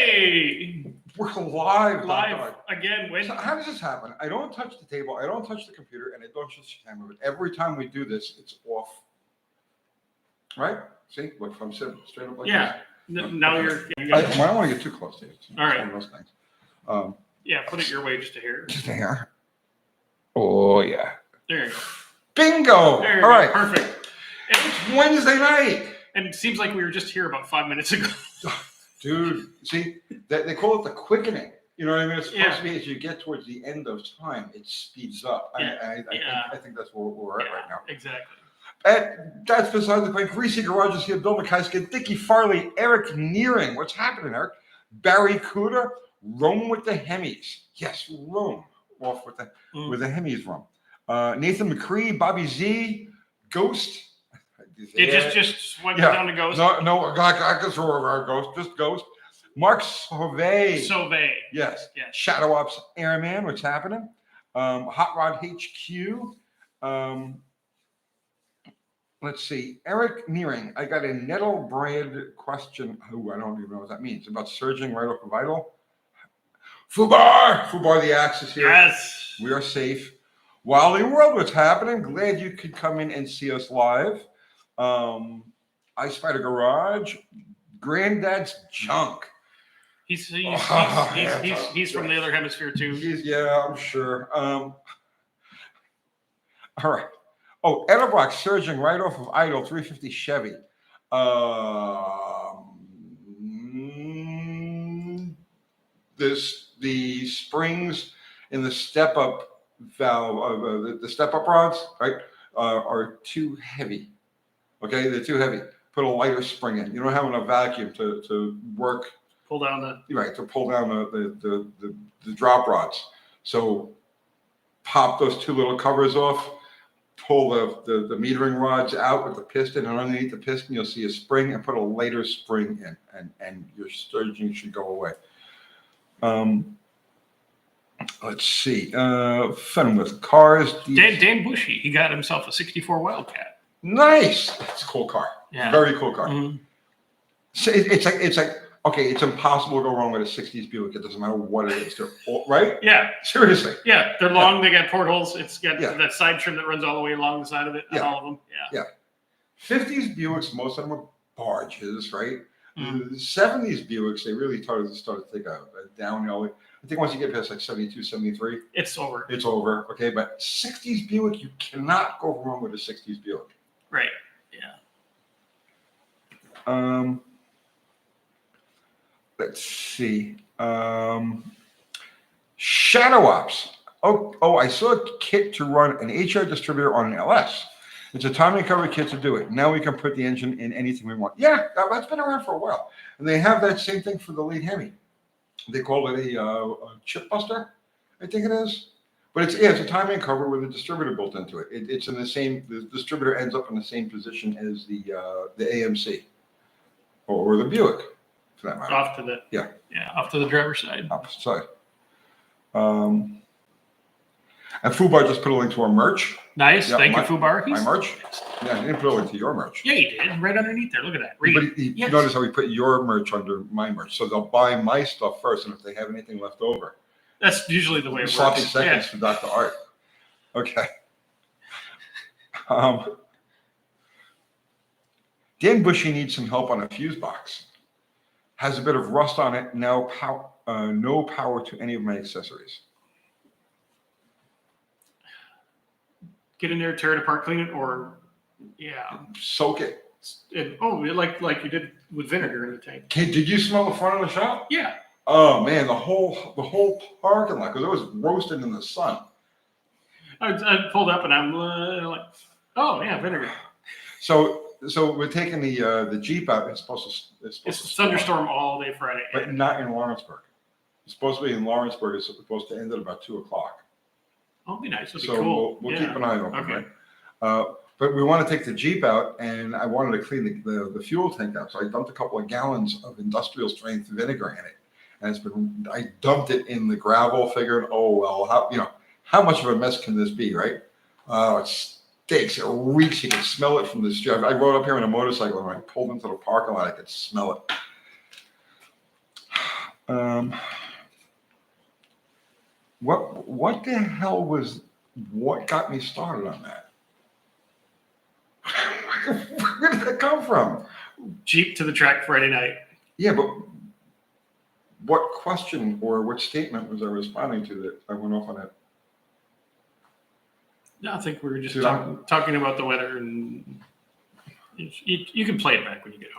Hey! We're live. Live again. When? So how does this happen? I don't touch the table, I don't touch the computer, and I don't touch the camera. But every time we do this, it's off. Right? See? Look, if I'm sitting straight up like this. Now okay. you're. I don't want to get too close to you. It's all right. one of those things. Yeah, put it your way just a hair. Just a hair. Oh, yeah. There you go. Bingo! There you all go. right. Perfect. It's Wednesday night. And it seems like we were just here about 5 minutes ago. Dude, see, they call it the quickening. You know what I mean? It's supposed to be as you get towards the end of time, it speeds up. I think that's where we're at right now. Exactly. And that's beside the point. Greasy Garage is here. Bill McKiske, Dickie Farley, Eric Nearing. What's happening, Eric? Barry Cooter, Rome with the Hemis. Yes, Rome. Off with the Hemis Rome. Nathan McCree, Bobby Z, Ghost. Just went down to Ghost. No, I guess we're Ghost. Just Ghost. Mark Sauvé. Yes. Shadow Ops Airman. What's happening? Hot Rod HQ. Let's see. Eric Nearing. I got a Nettle brand question. I don't even know what that means. About surging right off of Vital. Fubar the Axis here. Yes. We are safe. Wally World, what's happening? Glad you could come in and see us live. I Spider Garage. Granddad's Junk. He's from the other hemisphere too. I'm sure. All right. Oh, Edelbrock surging right off of Idle 350 Chevy. The springs in the step-up valve, the step-up rods, right, are too heavy. Okay, they're too heavy. Put a lighter spring in. You don't have enough vacuum to work. Pull down the drop rods. So pop those two little covers off. Pull the metering rods out with the piston, and underneath the piston you'll see a spring, and put a lighter spring in, and your surging should go away. Let's see. Fun with cars. Dan Bushy, he got himself a '64 Wildcat. Nice. It's a cool car. Yeah. Very cool car. Mm-hmm. So it's like okay, it's impossible to go wrong with a '60s Buick. It doesn't matter what it is. They're all, right? Yeah. Seriously. Yeah, they're long. They got portholes. It's got that side trim that runs all the way along the side of it. All of them. Yeah. 50s Buicks, most of them are barges, right? Mm-hmm. The 70s Buicks, they really started to take a downhill. I think once you get past like 72, 73, it's over. It's over. Okay, but 60s Buick, you cannot go wrong with a 60s Buick. Right. Yeah. Let's see. Shadow Ops. Oh, I saw a kit to run an HR distributor on an LS. It's a timing cover kit to do it. Now we can put the engine in anything we want. Yeah, that's been around for a while. And they have that same thing for the lead Hemi. They call it a chip buster, I think it is. But it's a timing cover with a distributor built into it. It's in the distributor ends up in the same position as the AMC or the Buick, for that matter. Off to the driver's side. Opposite side. And Fubar just put a link to our merch. Nice. Thank you, Fubar. My merch? Yeah, he didn't put a link to your merch. Yeah, he did. Right underneath there. Look at that. But notice how we put your merch under my merch. So they'll buy my stuff first, and if they have anything left over. That's usually the way it works. Sloppy seconds for Dr. Art. Okay. Dan Bushy needs some help on a fuse box. Has a bit of rust on it. No power to any of my accessories. Get in there, tear it apart, clean it, or soak it. Like you did with vinegar in the tank. Did you smell the front of the shop? Yeah. Oh man, the whole parking lot, because it was roasted in the sun. I pulled up and I'm like, oh yeah, vinegar. So we're taking the Jeep out. It's supposed to thunderstorm all day Friday, but not in Lawrenceburg. It's supposed to be in Lawrenceburg. It's supposed to end at about 2:00. Oh, be nice. It'll be cool. We'll keep an eye on it. Okay. Right? But we want to take the Jeep out, and I wanted to clean the fuel tank out. So I dumped a couple of gallons of industrial strength vinegar in it, and I dumped it in the gravel, figuring, how much of a mess can this be, right? It stinks. It reeks. You can smell it from the street. I rode up here on a motorcycle, and when I pulled into the parking lot, I could smell it. What the hell was what got me started on that? Where did that come from? Jeep to the track Friday night. Yeah, but what question or what statement was I responding to that I went off on it? No, I think we were just talking about the weather, and you can play it back when you get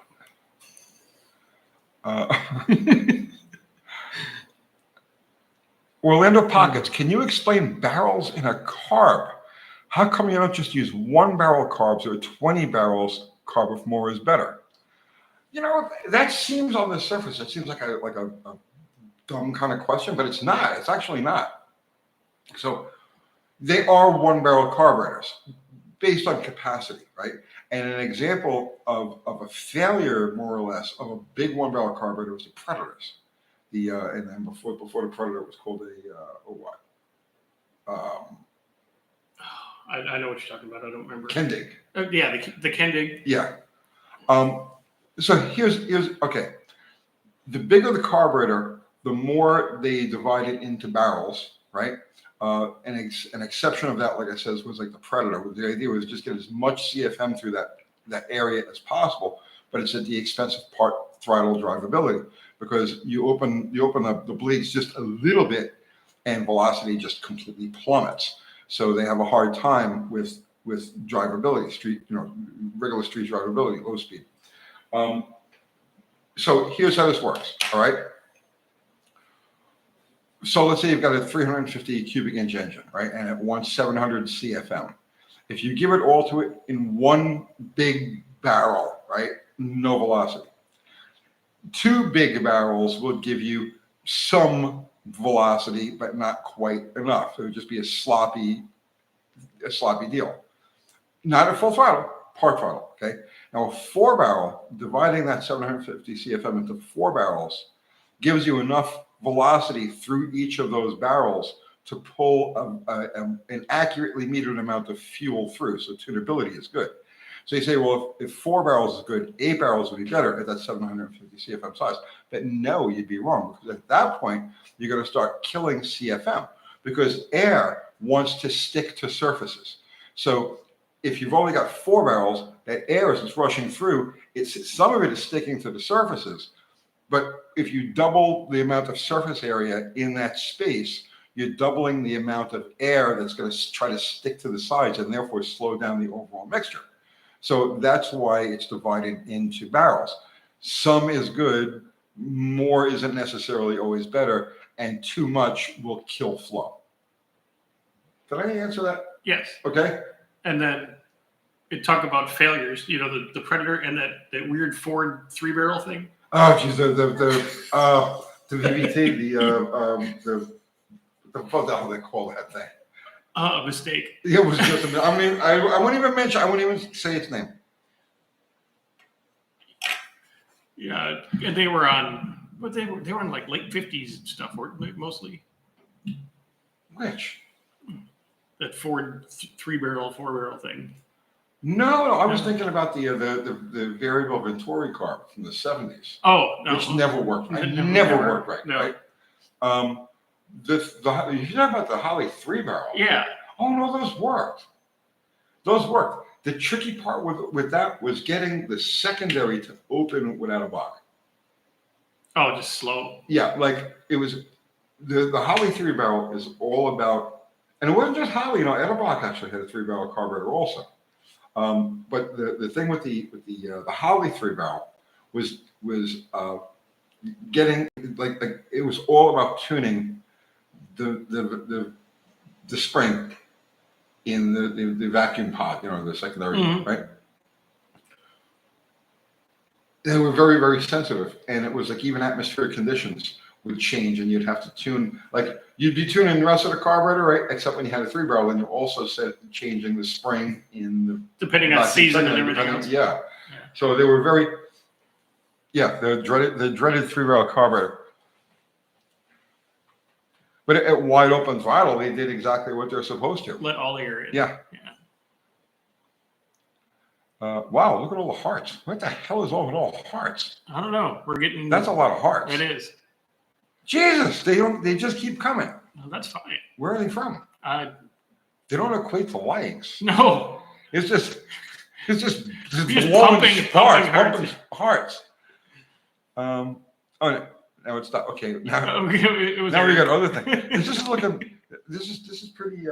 home. Orlando Pockets, can you explain barrels in a carb? How come you don't just use 1 barrel carbs or 20 barrels carb if more is better? You know, that seems on the surface, it seems like a dumb kind of question, but it's not. It's actually not. So they are 1 barrel carburetors based on capacity, right? And an example of a failure, more or less, of a big 1 barrel carburetor was the Predators. And then before the Predator was called what? I know what you're talking about. I don't remember. Kendig. Yeah, the Kendig. Yeah. So here's okay. The bigger the carburetor, the more they divide it into barrels, right? An exception of that, like I said, was like the Predator. The idea was just get as much CFM through that area as possible, but it's at the expense of part throttle drivability, because you open up the bleeds just a little bit and velocity just completely plummets. So they have a hard time with drivability, regular street drivability, low speed. So here's how this works, all right? So let's say you've got a 350 cubic inch engine, right? And it wants 700 CFM. If you give it all to it in 1 big barrel, right? No velocity. 2 big barrels will give you some velocity, but not quite enough. It would just be a sloppy deal. Not at full throttle, part throttle, okay? Now a 4 barrel, dividing that 750 CFM into 4 barrels gives you enough velocity through each of those barrels to pull an accurately metered amount of fuel through. So tunability is good. So you say, well, if 4 barrels is good, 8 barrels would be better at that 750 CFM size. But no, you'd be wrong, because at that point, you're going to start killing CFM, because air wants to stick to surfaces. So if you've only got 4 barrels, that air is just rushing through. Some of it is sticking to the surfaces, but if you double the amount of surface area in that space, you're doubling the amount of air that's going to try to stick to the sides and therefore slow down the overall mixture. So that's why it's divided into barrels. Some is good, more isn't necessarily always better, and too much will kill flow. Did I answer that? Yes. Okay. And then it talked about failures, the Predator and that weird Ford 3-barrel thing. Oh, geez, the VVT, what the hell they call that thing? A mistake. It was just, I wouldn't even say its name. Yeah, and they were on, but they were on like late 50s stuff, weren't they, mostly? Which? That Ford 3-barrel, 4-barrel thing. No, I was thinking about the variable Venturi carb from the 70s. Oh, no. Which never worked. Never worked right. No. Right? You talking about the Holly 3-barrel? Yeah. Oh no, those worked. The tricky part with that was getting the secondary to open without a body. Oh, just slow. Yeah, like it was the Holly 3-barrel is all about, and it wasn't just Holly. Edelbach actually had a 3-barrel carburetor also. But the thing with the Holly 3-barrel was getting like it was all about tuning the spring in the vacuum pod, the secondary, right? They were very, very sensitive, and it was like even atmospheric conditions would change, and you'd have to tune, like you'd be tuning the rest of the carburetor, right? Except when you had a 3-barrel, and you also changing the spring in the depending on season and everything else. Yeah. So they were very, the dreaded 3-barrel carburetor. But at wide open throttle, they did exactly what they're supposed to. Let all the air in. Yeah. Wow, look at all the hearts. What the hell is all hearts? I don't know. We're getting... That's a lot of hearts. It is. Jesus, they just keep coming. No, that's fine. Where are they from? They don't equate to likes. No. It's just Just pumping pumping hearts. Oh, no, now it's not okay. Now, it was now we got other things. This is looking. This is pretty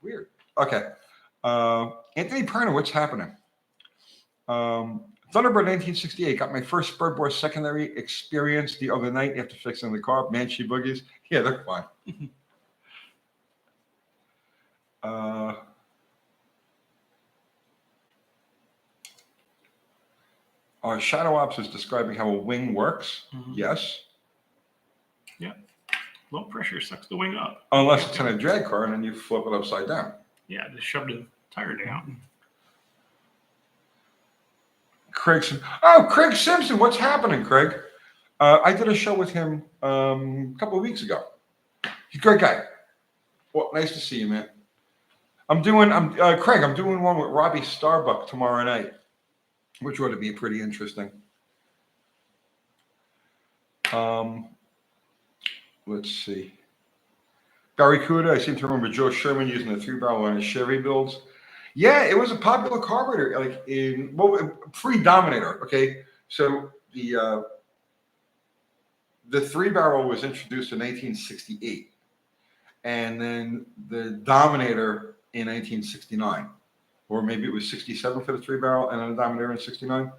weird. Okay, Anthony Perna, what's happening? Thunderbird 1968 got my first Spurtboard secondary experience the other night after fixing the car. Man, she boogies. Yeah, they're fine. Our Shadow Ops is describing how a wing works. Mm-hmm. Yes. Yeah. Low pressure sucks the wing up. Unless it's in a drag car and then you flip it upside down. Yeah, just shove the tire down. Craig Simpson, what's happening, Craig? I did a show with him a couple of weeks ago. He's a great guy. Well, nice to see you, man. I'm doing one with Robbie Starbuck tomorrow night, which ought to be pretty interesting. Let's see. Barracuda, I seem to remember Joe Sherman using the 3-barrel on his Chevy builds. Yeah, it was a popular carburetor, like pre-Dominator. Okay, so the 3-barrel was introduced in 1968, and then the Dominator in 1969, or maybe it was 67 for the 3-barrel, and then the Dominator in 69.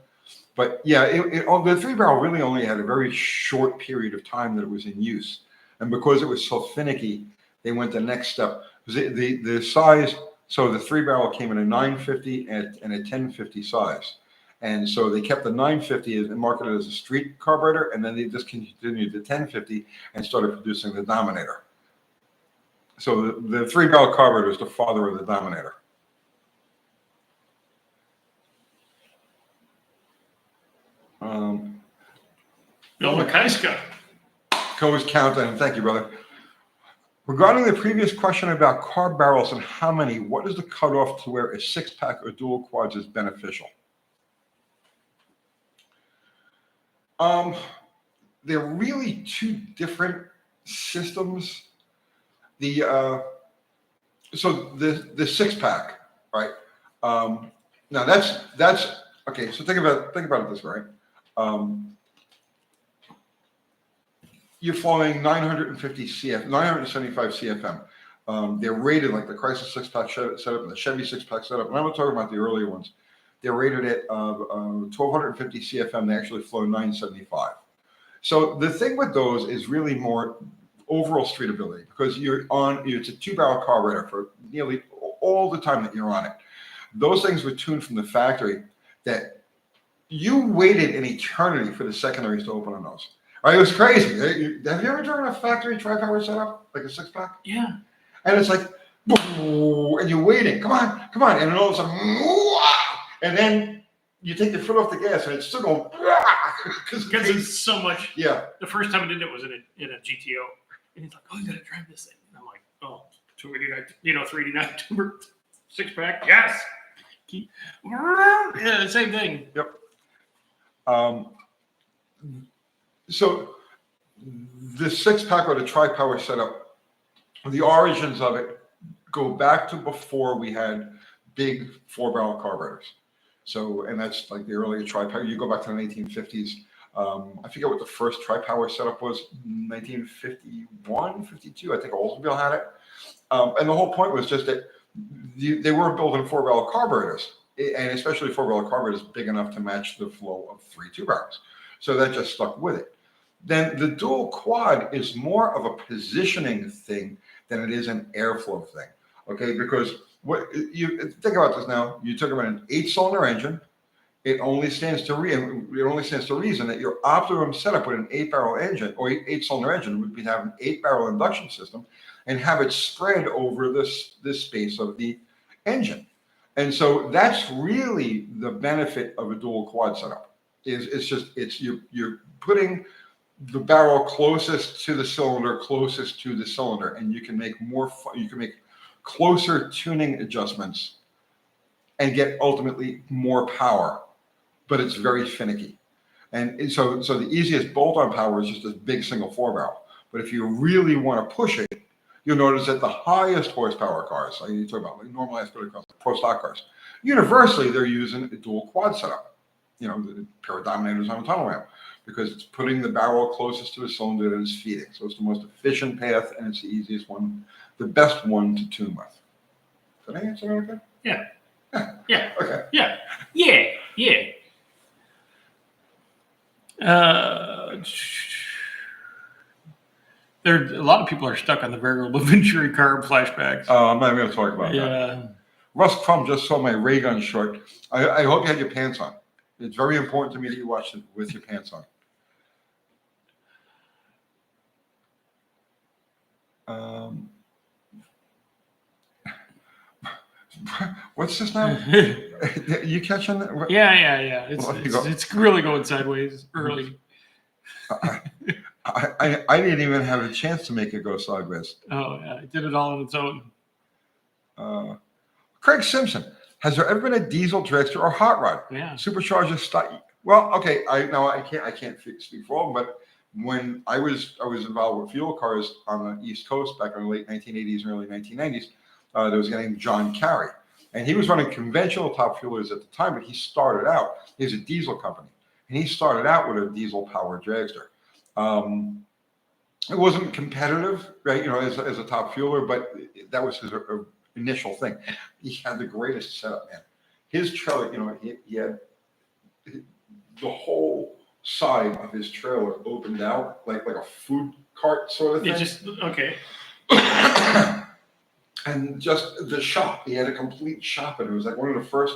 But yeah, the 3-barrel really only had a very short period of time that it was in use, and because it was so finicky, they went the next step. The size. So the 3-barrel came in a 950 and a 1050 size. And so they kept the 950 and marketed as a street carburetor, and then they discontinued the 1050 and started producing the Dominator. So the 3-barrel carburetor is the father of the Dominator. Bill McKeiska. Co's Countdown. Thank you, brother. Regarding the previous question about carb barrels and how many, what is the cutoff to where a 6-pack or dual quads is beneficial? They're really two different systems. So the 6-pack, right? Now that's okay. So think about it this way, right? You're flowing 975 CFM. They're rated like the Chrysler 6-pack setup and the Chevy 6-pack setup. And I'm not talking about the earlier ones. They're rated at 1250 CFM. They actually flow 975. So the thing with those is really more overall streetability, because it's a 2-barrel carburetor for nearly all the time that you're on it. Those things were tuned from the factory that you waited an eternity for the secondaries to open on those. Right, it was crazy. Have you ever driven a factory tri-power setup, like a 6-pack? Yeah. And it's like, and you're waiting. Come on. And then all of a sudden, and then you take your foot off the gas, and it's still going, because it's so much. Yeah. The first time I did it was in a GTO, and he's like, "Oh, you gotta drive this thing." And I'm like, "Oh, 289, 389 timber 6-pack, yes." Yeah, same thing. Yep. So the 6-pack or the tri-power setup, the origins of it go back to before we had big 4-barrel carburetors. So, and that's like the earlier tri-power. You go back to the 1950s. I forget what the first tri-power setup was, 1951, 52. I think Oldsmobile had it. And the whole point was just that they weren't building 4-barrel carburetors, and especially 4-barrel carburetors big enough to match the flow of 3 2-barrels. So that just stuck with it. Then the dual quad is more of a positioning thing than it is an airflow thing. Okay, because what you think about this now, you talk about an 8-cylinder engine. It only stands to reason that your optimum setup with an 8-barrel engine or 8-cylinder engine would be to have an 8-barrel induction system and have it spread over this space of the engine. And so that's really the benefit of a dual quad setup. You're putting the barrel closest to the cylinder, and you can make closer tuning adjustments and get ultimately more power, but it's very finicky. And so the easiest bolt-on power is just a big single 4-barrel. But if you really want to push it, you'll notice that the highest horsepower cars, like you talk about like normal aspirated cars, pro stock cars, universally they're using a dual quad setup. The pair of Dominators on a tunnel ramp, because it's putting the barrel closest to the cylinder that it's feeding. So it's the most efficient path, and it's the easiest one, the best one to tune with. Did I answer that okay? Yeah. Yeah. Okay. Yeah. There, a lot of people are stuck on the variable Venturi carb flashbacks. I'm not even going to talk about that. Yeah. Russ Crumb just saw my ray gun short. I hope you had your pants on. It's very important to me that you watch it with your pants on. What's this now? You catching that? Yeah. It's really going sideways early. I didn't even have a chance to make it go sideways. Oh, yeah. It did it all on its own. Craig Simpson, has there ever been a diesel dragster or hot rod? Yeah. Supercharger style? Well, okay. I can't speak for all, but when I was involved with fuel cars on the East Coast back in the late 1980s and early 1990s, there was a guy named John Carey, and he was running conventional top fuelers at the time. But he started out. He was a diesel company, and he started out with a diesel powered dragster. It wasn't competitive, right? As a top fueler, but that was his initial thing. He had the greatest setup, man. His trailer, he had the whole side of his trailer opened out like a food cart sort of thing. It just okay. And just the shop, he had a complete shop, and it was like one of the first,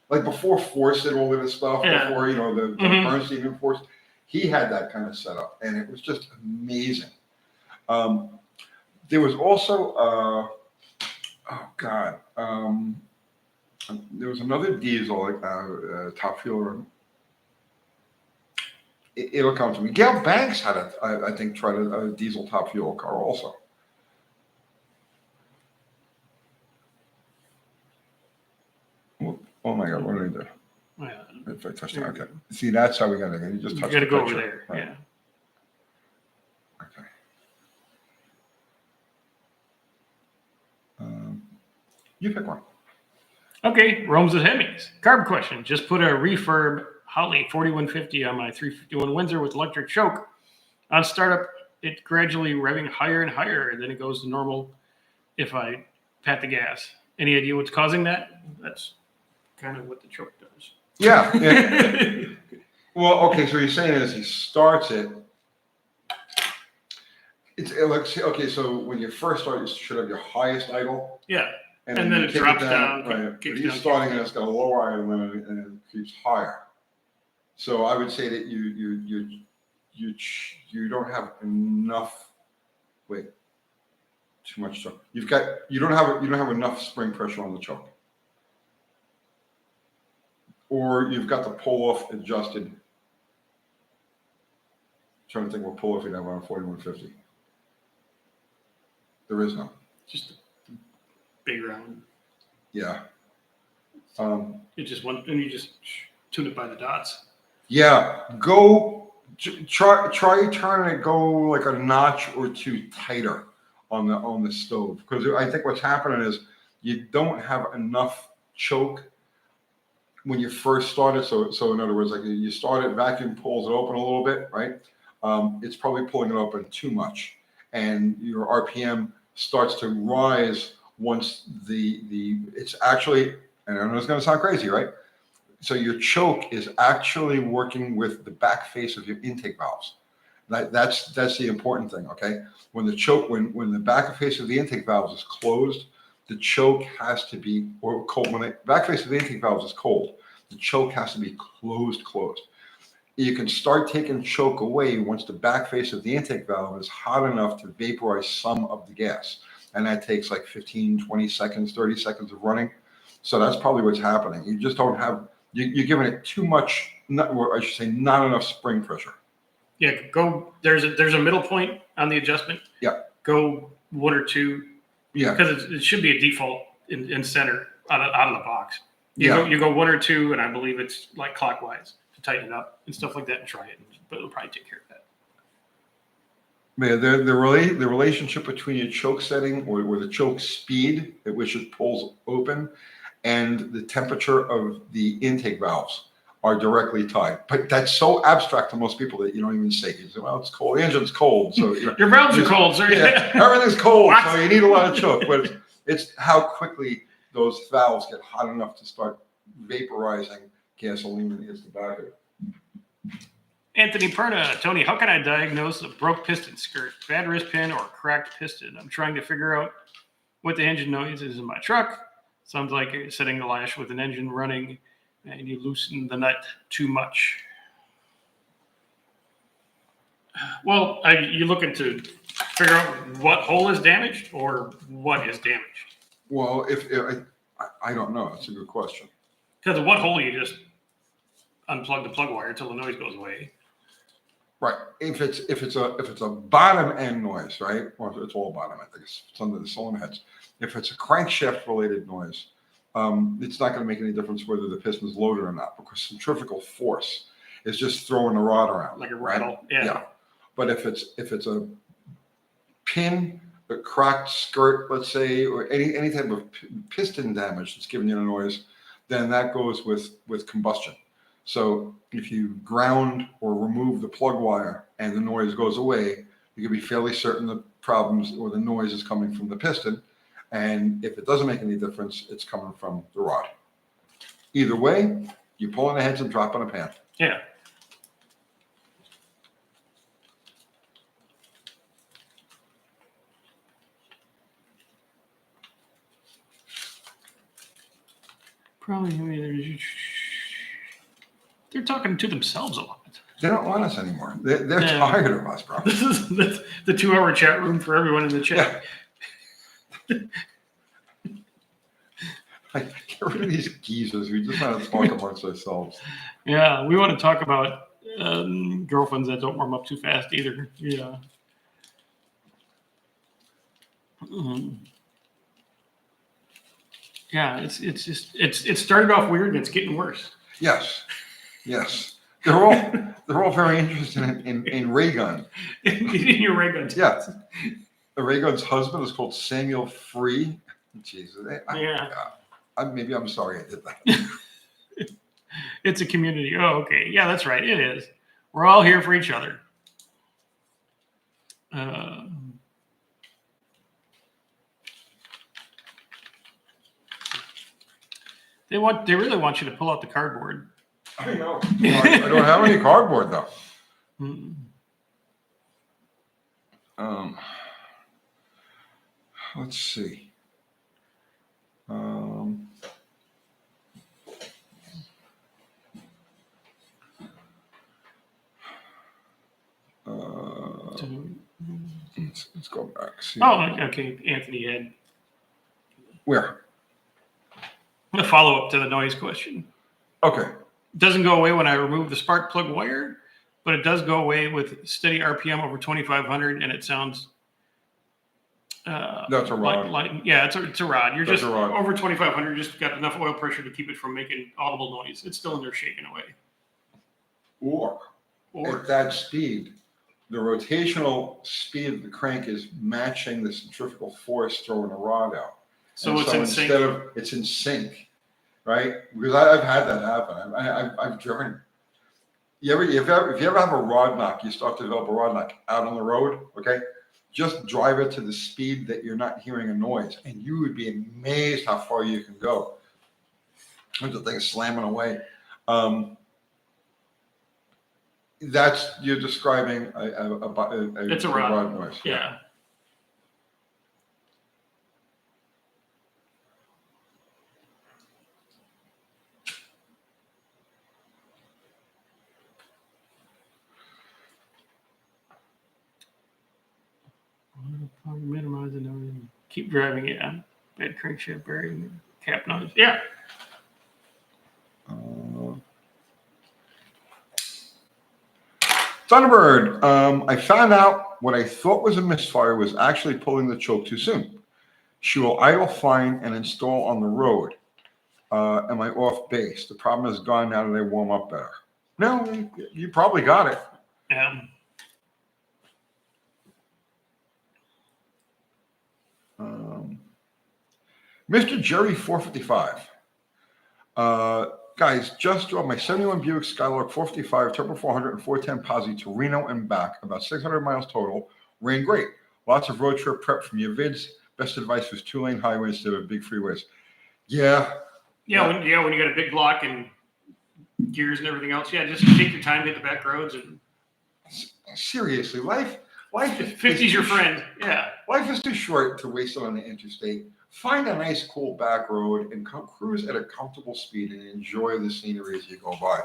like before Force did all of this stuff, before the Bernstein and Force, he had that kind of setup, and it was just amazing. There was also there was another diesel top fueler. It'll come to me. Gail Banks had I think tried a diesel top fuel car also. Oh my God! What did I do? Yeah. If I touched it, okay. See, that's how we got to get. You just touch. You got to the go picture. over there. Right. Yeah. Okay. You pick one. Okay, Rome's at Hemmings. Carb question. Just put a refurb Holly 4150 on my 351 Windsor with electric choke. On startup, it gradually revving higher and higher, and then it goes to normal if I pat the gas. Any idea what's causing that? That's kind of what the choke does. Yeah. Well, okay, so you're saying as he starts it, okay, so when you first start, you should have your highest idle. Yeah. And then you it kick drops down. down. Right. But he's starting and it's got a lower idle limit and it keeps higher. So I would say that you don't have enough. Wait, too much choke. You don't have enough spring pressure on the choke, or you've got the pull off adjusted. I'm trying to think what pull off you have on a 4150. There is none. Just a big round. Yeah. You just tune it by the dots. Yeah. Try turning it go like a notch or two tighter on the stove, because I think what's happening is you don't have enough choke when you first start it. So in other words, like you start it, vacuum pulls it open a little bit, right? It's probably pulling it open too much, and your RPM starts to rise once it's actually, and I know it's going to sound crazy, right? So your choke is actually working with the back face of your intake valves. That's the important thing, okay? When the back face of the intake valves is closed, the choke has to be, or cold. When the back face of the intake valves is cold, the choke has to be closed. You can start taking choke away once the back face of the intake valve is hot enough to vaporize some of the gas. And that takes like 15, 20 seconds, 30 seconds of running. So that's probably what's happening. You just don't have, you're giving it too much, not enough spring pressure. Yeah, there's a middle point on the adjustment. Yeah. Go 1 or 2. Yeah. Because it should be a default in center out of the box. You go 1 or 2, and I believe it's like clockwise to tighten it up and stuff like that and try it. But it'll probably take care of that. The relationship between your choke setting or the choke speed at which it pulls open and the temperature of the intake valves are directly tied. But that's so abstract to most people that you don't even say. You say, well, it's cold. The engine's cold. So your valves are cold, sir. Yeah, everything's cold. What? So you need a lot of choke. But it's how quickly those valves get hot enough to start vaporizing gasoline when it hits the back of it. Anthony Perna, Tony, how can I diagnose a broke piston skirt, bad wrist pin, or cracked piston? I'm trying to figure out what the engine noise is in my truck. Sounds like you're setting the lash with an engine running and you loosen the nut too much. Well, you're looking to figure out what hole is damaged or what is damaged? Well, I don't know. That's a good question. Because what hole you just unplug the plug wire until the noise goes away. Right. If it's a bottom end noise, right? Or it's all bottom end. I guess it's under the cylinder heads. If it's a crankshaft related noise, it's not going to make any difference whether the piston is loaded or not, because centrifugal force is just throwing the rod around. Like a rattle. Right? Yeah. But if it's a pin, a cracked skirt, let's say, or any type of piston damage that's giving you the noise, then that goes with combustion. So if you ground or remove the plug wire and the noise goes away, you can be fairly certain the problems or the noise is coming from the piston. And if it doesn't make any difference, it's coming from the rod. Either way, you pull in the heads and drop in a pan. Yeah. Probably they're talking to themselves a lot. They don't want us anymore. They're tired of us, bro. This is the 2-hour chat room for everyone in the chat. Yeah. Like, get rid of these geezers. We just want to talk amongst ourselves. Yeah, we want to talk about girlfriends that don't warm up too fast either. Yeah. Yeah, it started off weird and it's getting worse. Yes. They're all very interested in ray gun. In your ray gun. Yeah. The ray gun's husband is called Samuel Free. Jesus. Maybe I'm sorry I did that. It's a community. Oh, okay. Yeah, that's right. It is. We're all here for each other. They really want you to pull out the cardboard. I know. I don't have any cardboard though. Let's see. Let's go back. See. Oh, okay. Anthony had Where? a follow-up to the noise question. Okay. It doesn't go away when I remove the spark plug wire, but it does go away with steady RPM over 2,500, and it sounds. That's a rod. It's a rod. You're That's just a rod. over 2,500. Just got enough oil pressure to keep it from making audible noise. It's still in there shaking away. Or at that speed, the rotational speed of the crank is matching the centrifugal force throwing the rod out. So it's in sync. It's in sync, right? Because I've had that happen. I've driven. If you ever have a rod knock, you start to develop a rod knock out on the road, okay? Just drive it to the speed that you're not hearing a noise, and you would be amazed how far you can go. The thing is slamming away. You're describing It's a rod noise. Yeah. Minimize the noise. Keep driving it. Bad crankshaft bearing, cap noise. Yeah. Thunderbird, I found out what I thought was a misfire was actually pulling the choke too soon. She will idle fine and install on the road. Am I off base? The problem is gone now that they warm up better. No, you probably got it. Yeah. Mr. Jerry 455. Guys, just drove my 71 Buick Skylark 455 Turbo 400 and 410 Posi to Reno and back, about 600 miles total. Ran great. Lots of road trip prep from your vids. Best advice was 2-lane highways instead of big freeways. Yeah. When you got a big block and gears and everything else, just take your time, hit the back roads, and seriously, life 50's your friend. Yeah. Life is too short to waste it on the interstate. Find a nice, cool back road and cruise at a comfortable speed and enjoy the scenery as you go by.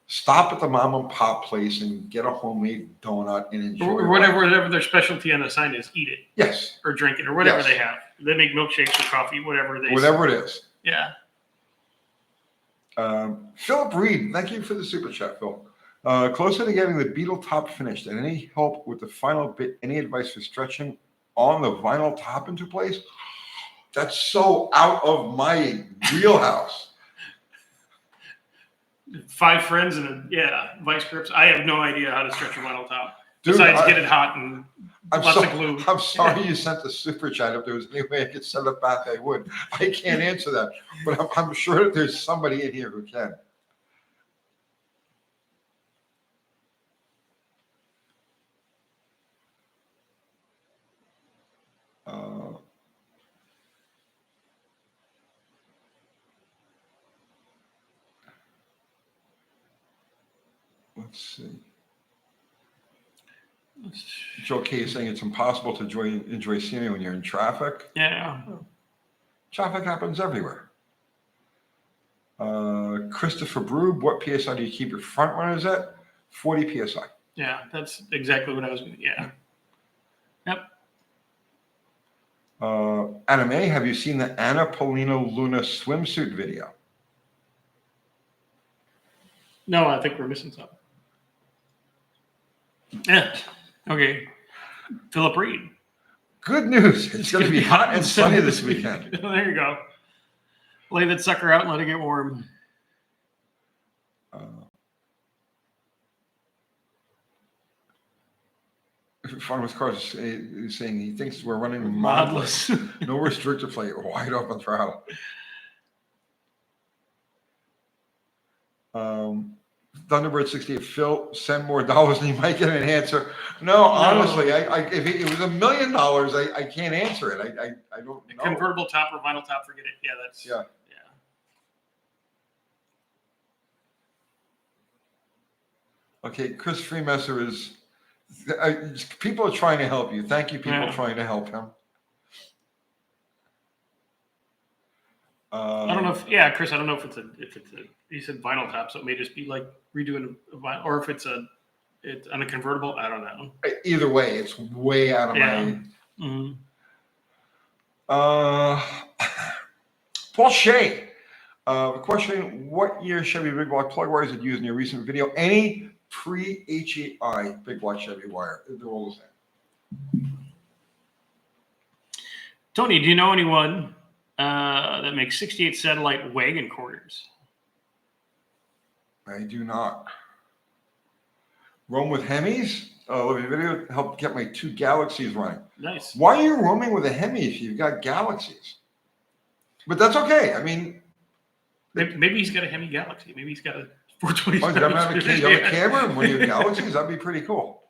Stop at the mom and pop place and get a homemade donut and enjoy. Or whatever their specialty on the sign is, eat it. Yes. Or drink it, or whatever they have. They make milkshakes or coffee, whatever it is. Yeah. Philip Reed, thank you for the super chat, Phil. Closer to getting the Beetle top finished, and any help with the final bit? Any advice for stretching on the vinyl top into place? That's so out of my wheelhouse. 5 friends and vice grips. I have no idea how to stretch a vinyl top. Besides, get it hot and lots of glue. I'm sorry you sent the super chat. If there was any way I could send it back, I would. I can't answer that, but I'm sure that there's somebody in here who can. Let's see. Joe K is saying it's impossible to enjoy scenery when you're in traffic. Yeah. Traffic happens everywhere. Christopher Brube, what PSI do you keep your front runners at? 40 PSI. Yeah, that's exactly what I was going to. Yeah. Yep. Anime, have you seen the Anna Polino Luna swimsuit video? No, I think we're missing something. Yeah. Okay. Philip Reed. Good news. It's going to be hot and sunny this weekend. There you go. Lay that sucker out and let it get warm. Farmers Cars is saying he thinks we're running modless. No restrictor plate, wide open throttle. Thunderbird 68, Phil, send more dollars and you might get an answer. No, honestly, if it was $1 million, I can't answer it. I don't know. Convertible top or vinyl top, forget it. Yeah, that's yeah. Okay, Chris Freemesser is. People are trying to help you. Thank you, people trying to help him. I don't know if Chris. I don't know if it's a. He said vinyl top, so it may just be like redoing a vinyl, or if it's on a convertible. I don't know. Either way, it's way out of my. Mm-hmm. Paul Shea, questioning what year Chevy big block plug wires did you use in your recent video? Any pre-HEI big block Chevy wire? They're all the same. Tony, do you know anyone that makes 68 satellite wagon quarters? I do not. Roam with Hemis? Love your video. Helped get my 2 Galaxies running. Nice. Why are you roaming with a Hemi if you've got Galaxies? But that's okay. I mean, maybe he's got a Hemi Galaxy. Maybe he's got a 420. Oh, you have a camera and one of your Galaxies? That'd be pretty cool.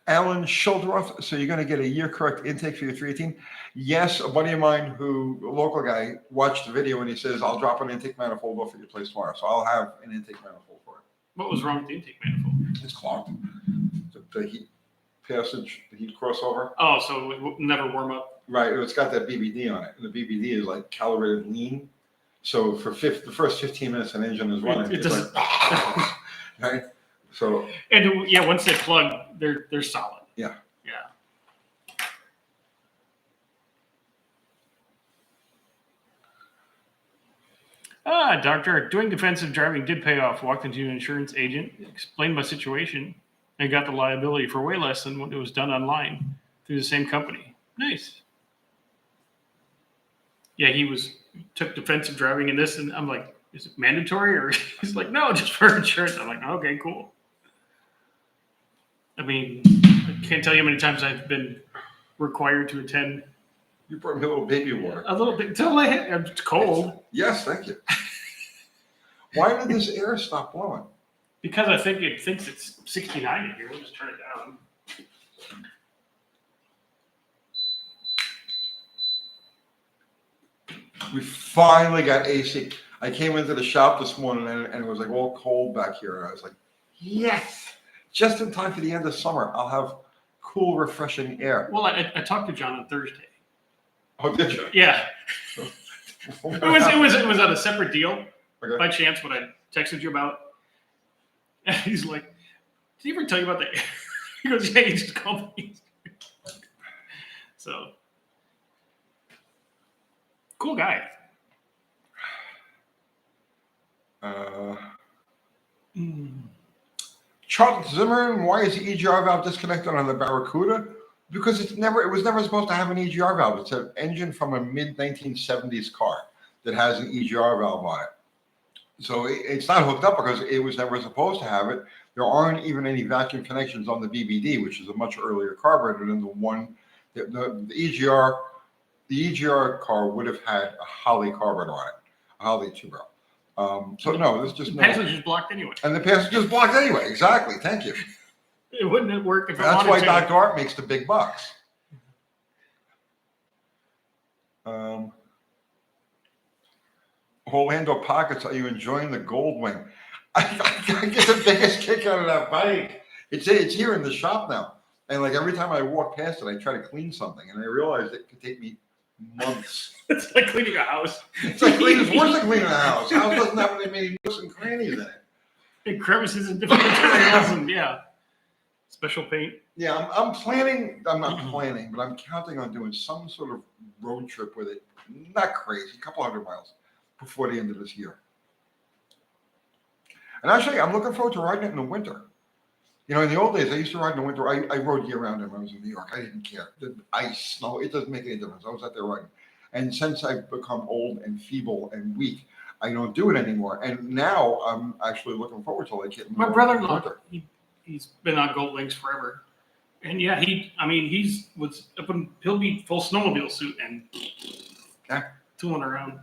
Alan Schulderoth, so you're going to get a year correct intake for your 318? Yes, a buddy of mine a local guy, watched the video and he says, I'll drop an intake manifold off at your place tomorrow. So I'll have an intake manifold for it. What was wrong with the intake manifold? It's clogged. The heat passage, the heat crossover. Oh, so it will never warm up? Right. It's got that BBD on it. And the BBD is like calibrated lean. So for the first 15 minutes an engine is running. It doesn't. Like, right? So and once they plug, they're solid. Yeah. Doctor, doing defensive driving did pay off. Walked into an insurance agent, explained my situation, and got the liability for way less than when it was done online through the same company. Nice. Yeah, took defensive driving in this, and I'm like, is it mandatory? Or he's like, no, just for insurance. I'm like, okay, cool. I mean, I can't tell you how many times I've been required to attend You brought me a little baby water. a little bit until it's cold. Yes, thank you. Why did this air stop blowing? Because I think it thinks it's 69 in here. We'll just turn it down. We finally got AC. I came into the shop this morning and it was like all cold back here. And I was like, yes, just in time for the end of summer. I'll have cool, refreshing air. Well, I talked to John on Thursday. Oh, did you? Yeah. It was on a separate deal. Okay. By chance, what I texted you about. And he's like, did he ever tell you about that? He goes, yeah, he just called me. So, cool guy. Charles Zimmerman, why is the EGR valve disconnected on the Barracuda? Because it was never supposed to have an EGR valve. It's an engine from a mid-1970s car that has an EGR valve on it. So it's not hooked up because it was never supposed to have it. There aren't even any vacuum connections on the BBD, which is a much earlier carburetor than the one that the EGR. The EGR car would have had a Holly carburetor on it, a Holly 2-barrel. So no, there's just The passenger's blocked anyway. And the passenger's blocked anyway. Exactly. Thank you. It wouldn't have worked if it That's wanted why to. Dr. Art makes the big bucks. Orlando Pockets, are you enjoying the Goldwing? I get the biggest kick out of that bike. It's here in the shop now. And like every time I walk past it, I try to clean something. And I realize it could take me months. It's like cleaning a house. It's like it's worse than cleaning a house. House doesn't have many nooks and crannies in it. And crevices and different materials and yeah. Special paint. Yeah, I'm planning. I'm not planning, but I'm counting on doing some sort of road trip with it. Not crazy, a couple 100 miles before the end of this year. And actually, I'm looking forward to riding it in the winter. You know, in the old days, I used to ride in the winter. I rode year round when I was in New York. I didn't care. The ice, snow, it doesn't make any difference. I was out there riding. And since I've become old and feeble and weak, I don't do it anymore. And now I'm actually looking forward to like hitting. My brother-in-law, he's been on Goldwings forever. And yeah, he'll be full snowmobile suit and tooling around.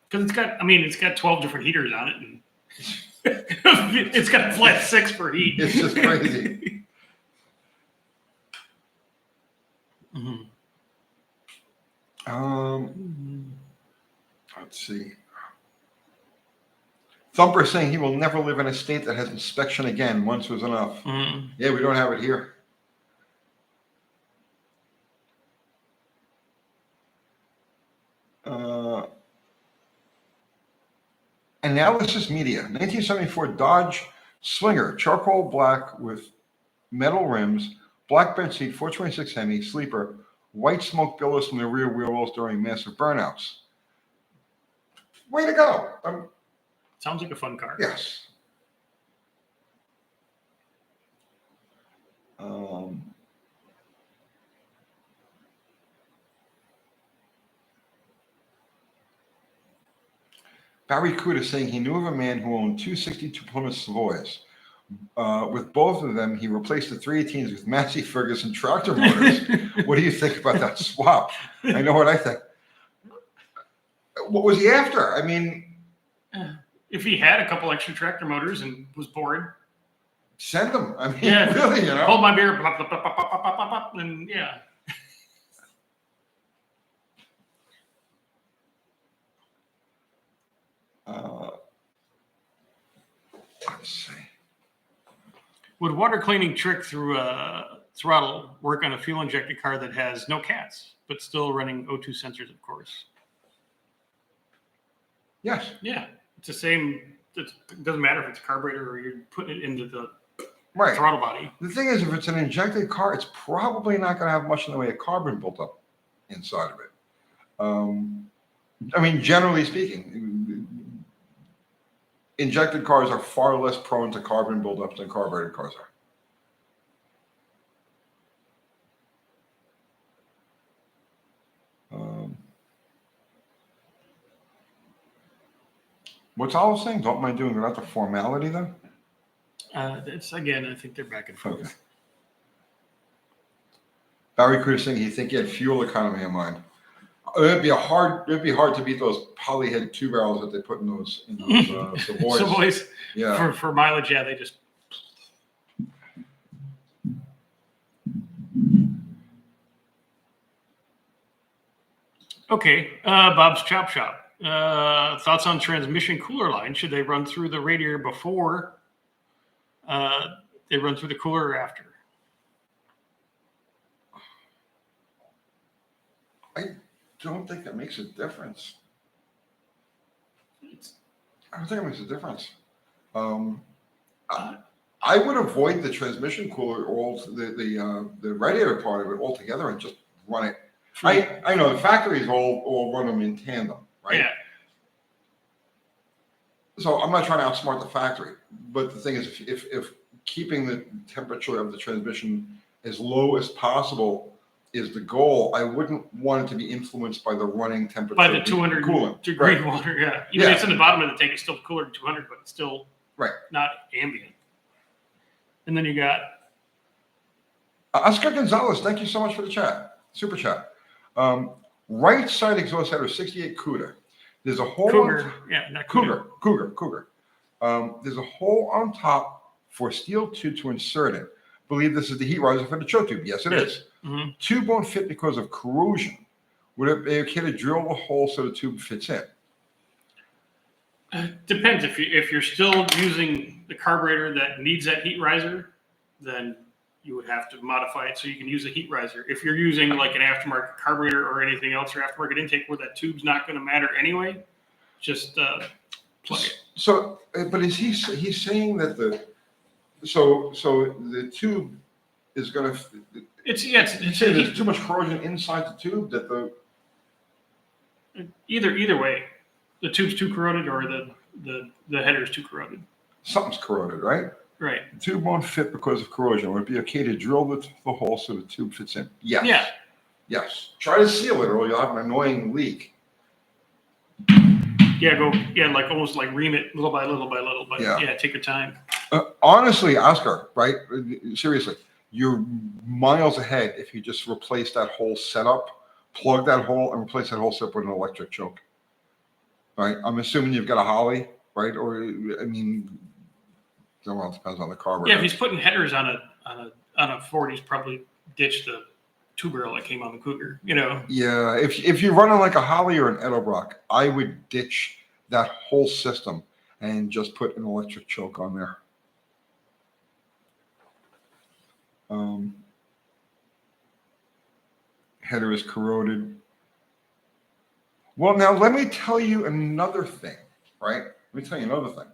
Because it's got 12 different heaters on it, and it's got a flat 6 for heat. It's just crazy. Let's see. Thumper saying he will never live in a state that has inspection again. Once was enough. Yeah, we don't have it here. Analysis Media, 1974 Dodge Slinger, charcoal black with metal rims, black bench seat, 426 Hemi, sleeper, white smoke billows from the rear wheel wells during massive burnouts. Way to go. Sounds like a fun car. Yes. Barry Cuda saying he knew of a man who owned 262 Plymouth Savoys. With both of them, he replaced the 318s with Massey Ferguson tractor motors. What do you think about that swap? I know what I think. What was he after? I mean, if he had a couple extra tractor motors and was bored, send them. I mean, yeah, really, you know. Hold my beer, blah, blah, blah, blah, blah, blah, blah, blah, and yeah. Let's see. Would water cleaning trick through a throttle work on a fuel injected car that has no cats, but still running O2 sensors, of course? Yes. Yeah, it's the same. It doesn't matter if it's a carburetor or you're putting it into the right. throttle body. The thing is, if it's an injected car, it's probably not going to have much in the way of carbon built up inside of it. I mean, generally speaking, injected cars are far less prone to carbon buildup than carbureted cars are. What's Olive saying? Don't mind doing without the formality, then? It's again, I think they're back and forth. Okay. Barry Cruz saying he think he had fuel economy in mind. It'd be hard to beat those polyhead 2 barrels that they put in those Savoys. Savoys. Yeah. For mileage, yeah, they just. Okay, Bob's Chop Shop. Thoughts on transmission cooler line? Should they run through the radiator before they run through the cooler or after? I don't think that makes a difference. I don't think it makes a difference. I would avoid the transmission cooler or the radiator part of it altogether and just run it. I know the factories all run them in tandem, right? Yeah. So I'm not trying to outsmart the factory, but the thing is, if keeping the temperature of the transmission as low as possible is the goal, I wouldn't want it to be influenced by the running temperature. By the 200 degree right. water, yeah. Even if it's in the bottom of the tank, it's still cooler than 200, but it's still not ambient. And then you got Oscar Gonzalez. Thank you so much for the chat, super chat. Right side exhaust header 68 CUDA. There's a hole. Cougar, not Cougar. There's a hole on top for steel tube to insert it. Believe this is the heat riser for the choke tube. Yes, it is. Mm-hmm. Tube won't fit because of corrosion. Would it be okay to drill the hole so the tube fits in? Depends. If you're still using the carburetor that needs that heat riser, then you would have to modify it so you can use a heat riser. If you're using like an aftermarket carburetor or anything else, or aftermarket intake where that tube's not going to matter anyway, just plug it. So, but is he's saying that the tube is going to? It's there's too much corrosion inside the tube that the. Either way, the tube's too corroded or the header's too corroded. Something's corroded, right? Right. The tube won't fit because of corrosion. Would it be okay to drill the hole so the tube fits in? Yes. Yeah. Yes. Try to seal it or you'll have an annoying leak. Yeah, like almost like ream it little by little, but yeah take your time. Honestly, Oscar, right? Seriously, you're miles ahead if you just replace that whole setup, plug that hole, and replace that whole setup with an electric choke. Right? I'm assuming you've got a Holly, right? Or I mean, well, it depends on the carburetor. Yeah, if he's putting headers on a Ford, he's probably ditched the 2 barrel that came on the Cougar. You know. Yeah, if you're running like a Holly or an Edelbrock, I would ditch that whole system and just put an electric choke on there. Header is corroded. Well, now let me tell you another thing, right? Let me tell you another thing.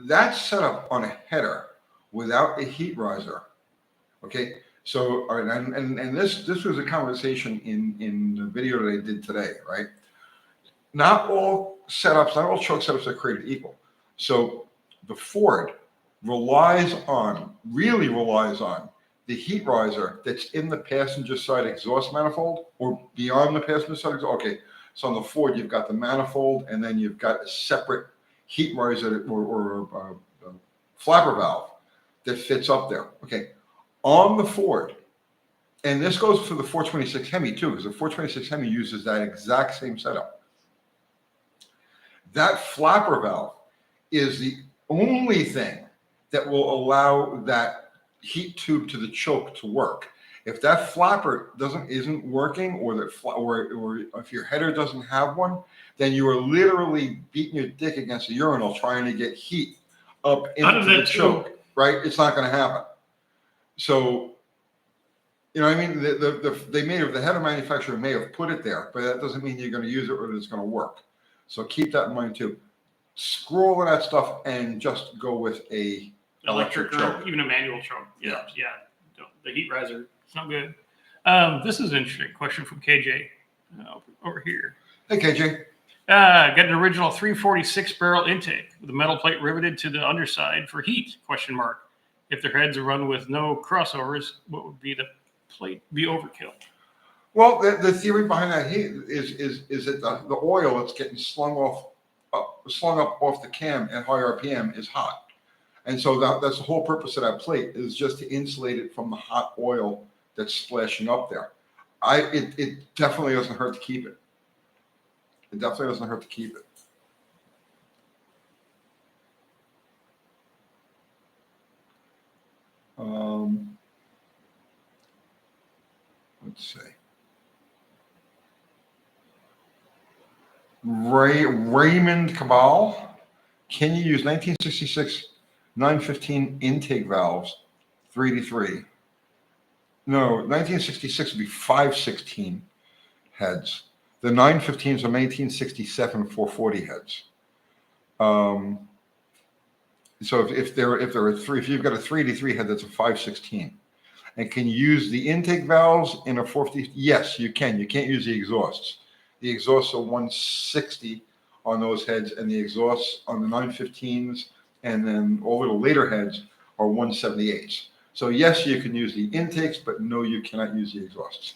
That setup on a header without a heat riser, okay? So, all right, and this was a conversation in the video that I did today, right? Not all choke setups are created equal. So the Ford really relies on the heat riser that's in the passenger side exhaust manifold or beyond the passenger side exhaust. Okay, so on the Ford, you've got the manifold and then you've got a separate heat riser or flapper valve that fits up there. Okay, on the Ford, and this goes for the 426 Hemi too, because the 426 Hemi uses that exact same setup. That flapper valve is the only thing that will allow that heat tube to the choke to work. If that flapper isn't working, or if your header doesn't have one, then you are literally beating your dick against a urinal trying to get heat up into the choke. Right? It's not going to happen. So, you know, I mean, the header manufacturer may have put it there, but that doesn't mean you're going to use it or that it's going to work. So keep that in mind too. Screw all of that stuff and just go with a electric choke, even a manual choke. Yeah. The heat riser, it's not good. This is an interesting question from KJ over here. Hey, KJ. Got an original 346 barrel intake with a metal plate riveted to the underside for heat, ? If their heads are run with no crossovers, what would be the plate be overkill? Well, the theory behind that heat is that the oil that's getting slung up off the cam at high RPM is hot. And so that's the whole purpose of that plate, is just to insulate it from the hot oil that's splashing up there. It definitely doesn't hurt to keep it. It definitely doesn't hurt to keep it. Let's see. Raymond Cabal, can you use 1966 915 intake valves 383? No, 1966 would be 516 heads. The 915s are 1967 440 heads. So if there are three, if you've got a 383 head, that's a 516. And can you use the intake valves in a 450? Yes, you can. You can't use the exhausts. The exhausts are 160 on those heads, and the exhausts on the 915s and then all the later heads are 178s. So yes, you can use the intakes, but no, you cannot use the exhausts.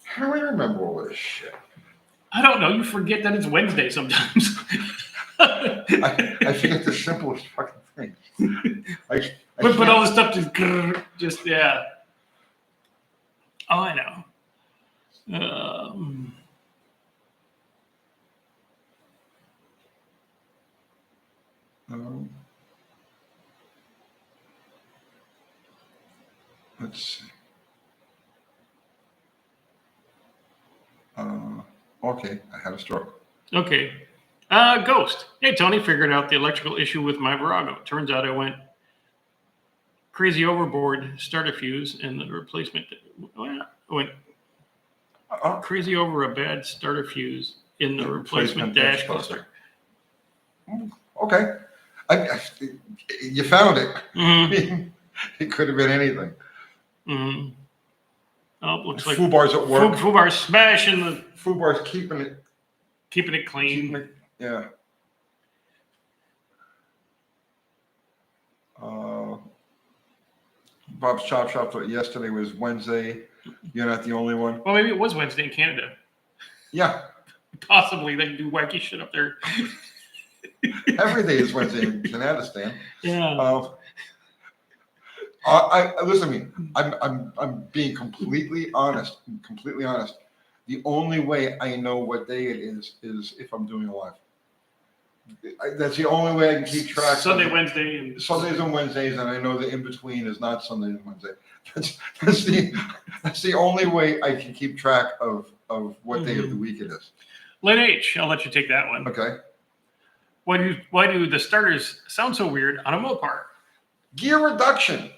How do I remember all this shit? I don't know. You forget that it's Wednesday sometimes. I forget the simplest fucking thing. But all the stuff just yeah. Oh, I know. Let's see. Okay, I had a stroke. Okay. Ghost. Hey, Tony, figured out the electrical issue with my Virago. Turns out I went crazy overboard starter fuse and the replacement. I went crazy over a bad starter fuse in the replacement dash cluster. Okay. You found it. Mm-hmm. It could have been anything. Mm-hmm. Oh, looks like Fubar's at work. Fubar's smashing the. Fubar's keeping it clean. Yeah. Bob's Chop Shop thought yesterday was Wednesday. You're not the only one. Well, maybe it was Wednesday in Canada. Yeah. Possibly they do wacky shit up there. Every day is Wednesday in Canada, Stan. Yeah. Listen to me. I'm being completely honest. The only way I know what day it is if I'm doing a live. That's the only way I can keep track. Sunday, Wednesday, and Sundays and Wednesdays, and I know the in between is not Sunday and Wednesday. That's the only way I can keep track of what day of the week it is. Lynn H, I'll let you take that one. Okay. Why do the starters sound so weird on a Mopar? Gear reduction.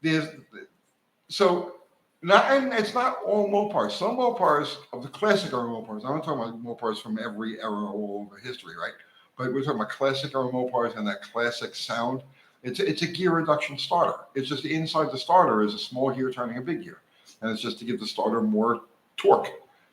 And it's not all Mopars. Some Mopars of the classic era Mopars. I'm not talking about Mopars from every era all over history, right? But we're talking about classic era Mopars and that classic sound. It's a gear reduction starter. It's just inside the starter is a small gear turning a big gear, and it's just to give the starter more torque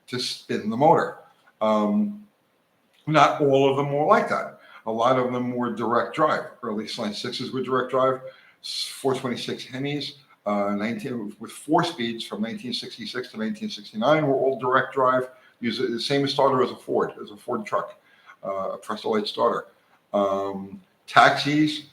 to spin the motor. Not all of them were like that. A lot of them were direct drive. Early Slant 6s were direct drive. 426 Hemis, 19 with 4 speeds from 1966 to 1969 were all direct drive. Use the same starter as a Ford truck, a Prestolite starter. Taxis,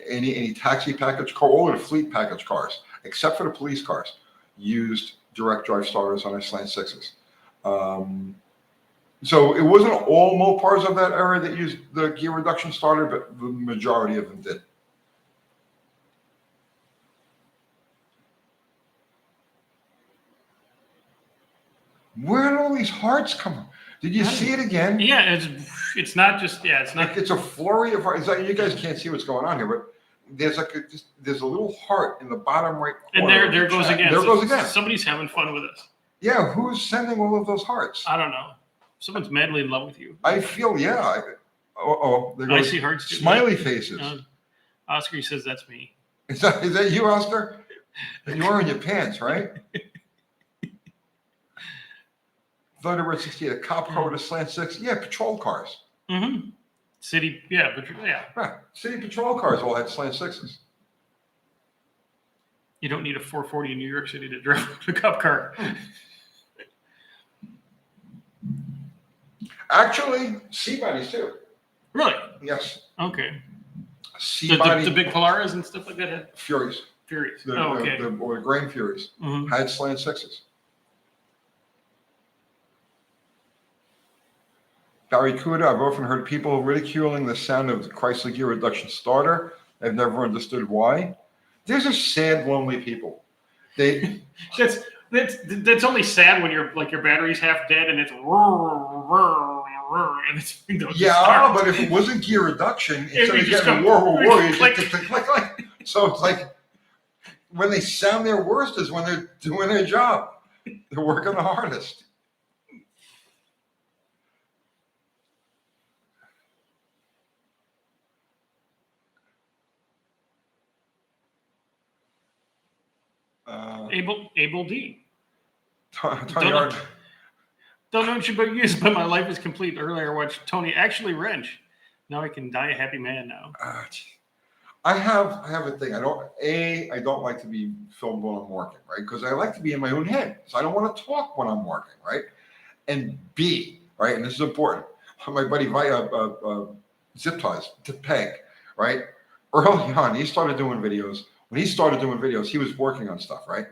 any taxi package car, all of the fleet package cars, except for the police cars, used direct drive starters on their Slant 6s. So it wasn't all Mopars of that era that used the gear reduction starter, but the majority of them did. Where did all these hearts come from? Did you see it again? Yeah, it's not just it's not. It's a flurry of hearts. You guys can't see what's going on here, but there's there's a little heart in the bottom right corner. And there goes again. There goes again. Somebody's having fun with us. Yeah, who's sending all of those hearts? I don't know. Someone's madly in love with you. I feel there goes. I see hearts too. Smiley faces. Oscar says that's me. Is that you, Oscar? You're wearing your pants, right? Thunderbird 68, a cop car with a Slant 6. Yeah, patrol cars. Mm-hmm. City, Right. City patrol cars all had Slant 6s. You don't need a 440 in New York City to drive a cop car. Actually, C-bodies too. Really? Yes. Okay. C-body. The big Polaris and stuff like that had Furies. Furies. The Grain Furies had slant sixes. Barracuda, I've often heard people ridiculing the sound of the Chrysler gear reduction starter. I've never understood why. These are sad, lonely people. They that's only sad when your battery's half dead and it's and it's yeah, but if it wasn't gear reduction, instead of getting war, you click, click, click, click. So it's like when they sound their worst is when they're doing their job. They're working the hardest. Able D. Tony Don't know what you've been used, but my life is complete. Earlier, I watched Tony actually wrench. Now I can die a happy man now. I have a thing. I don't like to be filmed when I'm working, right? Because I like to be in my own head. So I don't want to talk when I'm working, right? And B, right? And this is important. My buddy Zip Ties to Peg, right? Early on, he started doing videos. When he started doing videos, he was working on stuff, right?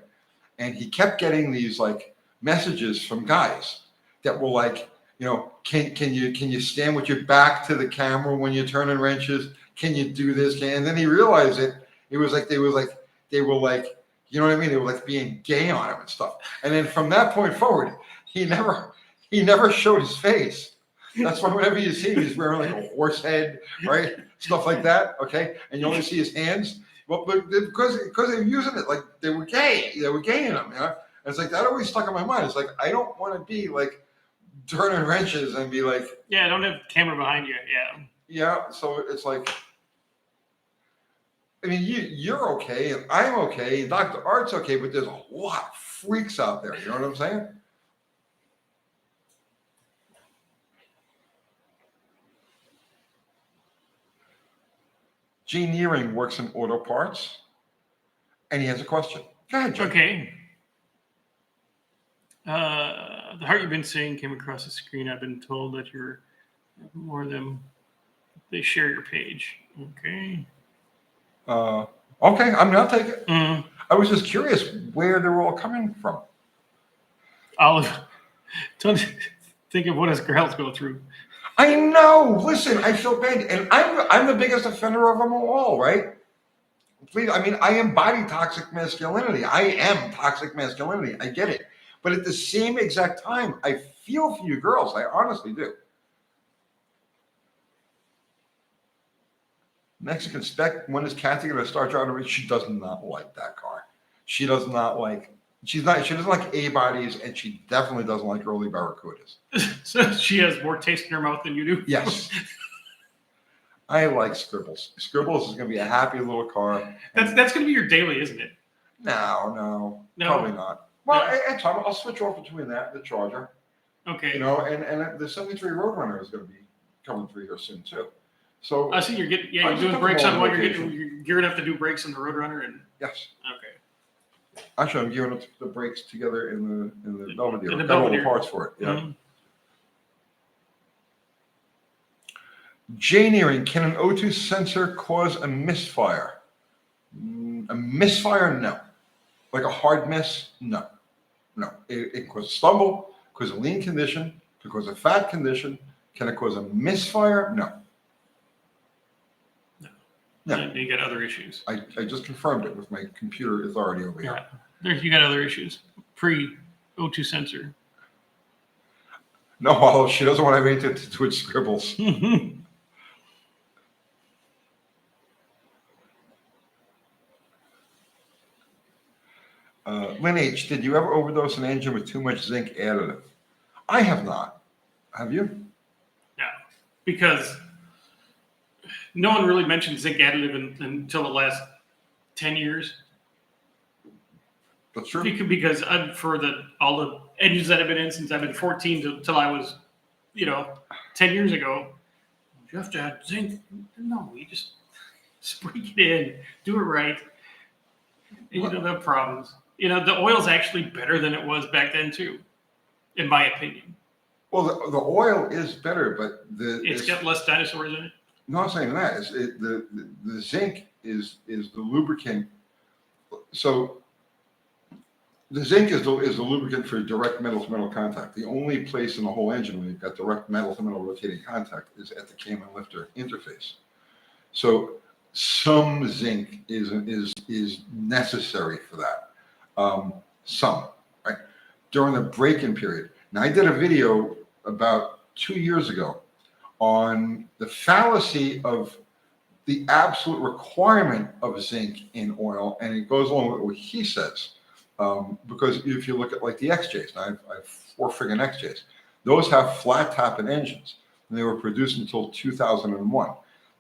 And he kept getting these like messages from guys that were like, you know, can you stand with your back to the camera when you're turning wrenches? Can you do this? And then he realized it was like they were like, you know what I mean? They were like being gay on him and stuff. And then from that point forward, he never showed his face. That's why whenever you see him, he's wearing like a horse head, right? Stuff like that. Okay. And you only see his hands. Well, but because they were using it like they were gay in them, you know? And it's like that always stuck in my mind. It's like I don't want to be like turning wrenches and be like, yeah, don't have the camera behind you. Yeah, so it's like, I mean, you're okay and I'm okay and Dr. Art's okay, but there's a lot of freaks out there. You know what I'm saying? Gene Nearing works in auto parts, and he has a question. Go ahead, Jim. Okay. The heart you've been saying came across the screen. I've been told that you're more of them. They share your page. Okay. Okay. I mean, I'll take it. Mm-hmm. I was just curious where they're all coming from. Don't think of what us girls go through. I know. Listen, I feel bad, and I'm the biggest offender of them all, right? Please, I mean, I embody toxic masculinity. I am toxic masculinity. I get it, but at the same exact time, I feel for you girls. I honestly do. Mexican spec. When is Kathy going to start driving? She does not like that car. She does not like. She doesn't like A-bodies, and she definitely doesn't like early Barracudas. So she has more taste in her mouth than you do? Yes. I like Scribbles. Scribbles is going to be a happy little car. That's going to be your daily, isn't it? No, probably not. Well, at time I'll switch off between that and the Charger. Okay. You know, and the 73 Roadrunner is going to be coming through here soon too. So I see you're doing brakes on one. You're gearing up to do brakes on the Roadrunner, and yes. Okay. Actually, I'm gearing up the brakes together in the Belvedere. In the Got all the Belvedere. parts for it. Yeah. Mm-hmm. J-nearing, can an O2 sensor cause a misfire? A misfire, no. Like a hard miss, no. It can cause a stumble, cause a lean condition, can cause a fat condition. Can it cause a misfire? No. You got other issues. I just confirmed it with my computer authority over here. You got other issues. Pre-O2 sensor. No, Olive, she doesn't want to have anything to do with Scribbles. Lynn H., did you ever overdose an engine with too much zinc additive? I have not. Have you? No, because no one really mentioned zinc additive until the last 10 years. That's true. Because for all the engines that I've been in since I've been 14 till I was, 10 years ago, you have to add zinc. No, you just break it in, do it right. And you don't have problems. The oil's actually better than it was back then too, in my opinion. Well, the oil is better, but it's got less dinosaurs in it. not saying that. The zinc is the lubricant. So the zinc is the lubricant for direct metal-to-metal contact. The only place in the whole engine where you've got direct metal-to-metal rotating contact is at the cam and lifter interface. So some zinc is necessary for that. Some, right? During the break-in period. Now, I did a video about 2 years ago on the fallacy of the absolute requirement of zinc in oil, and it goes along with what he says. Because if you look at like the XJs, I have 4 friggin' XJs. Those have flat topping engines, and they were produced until 2001.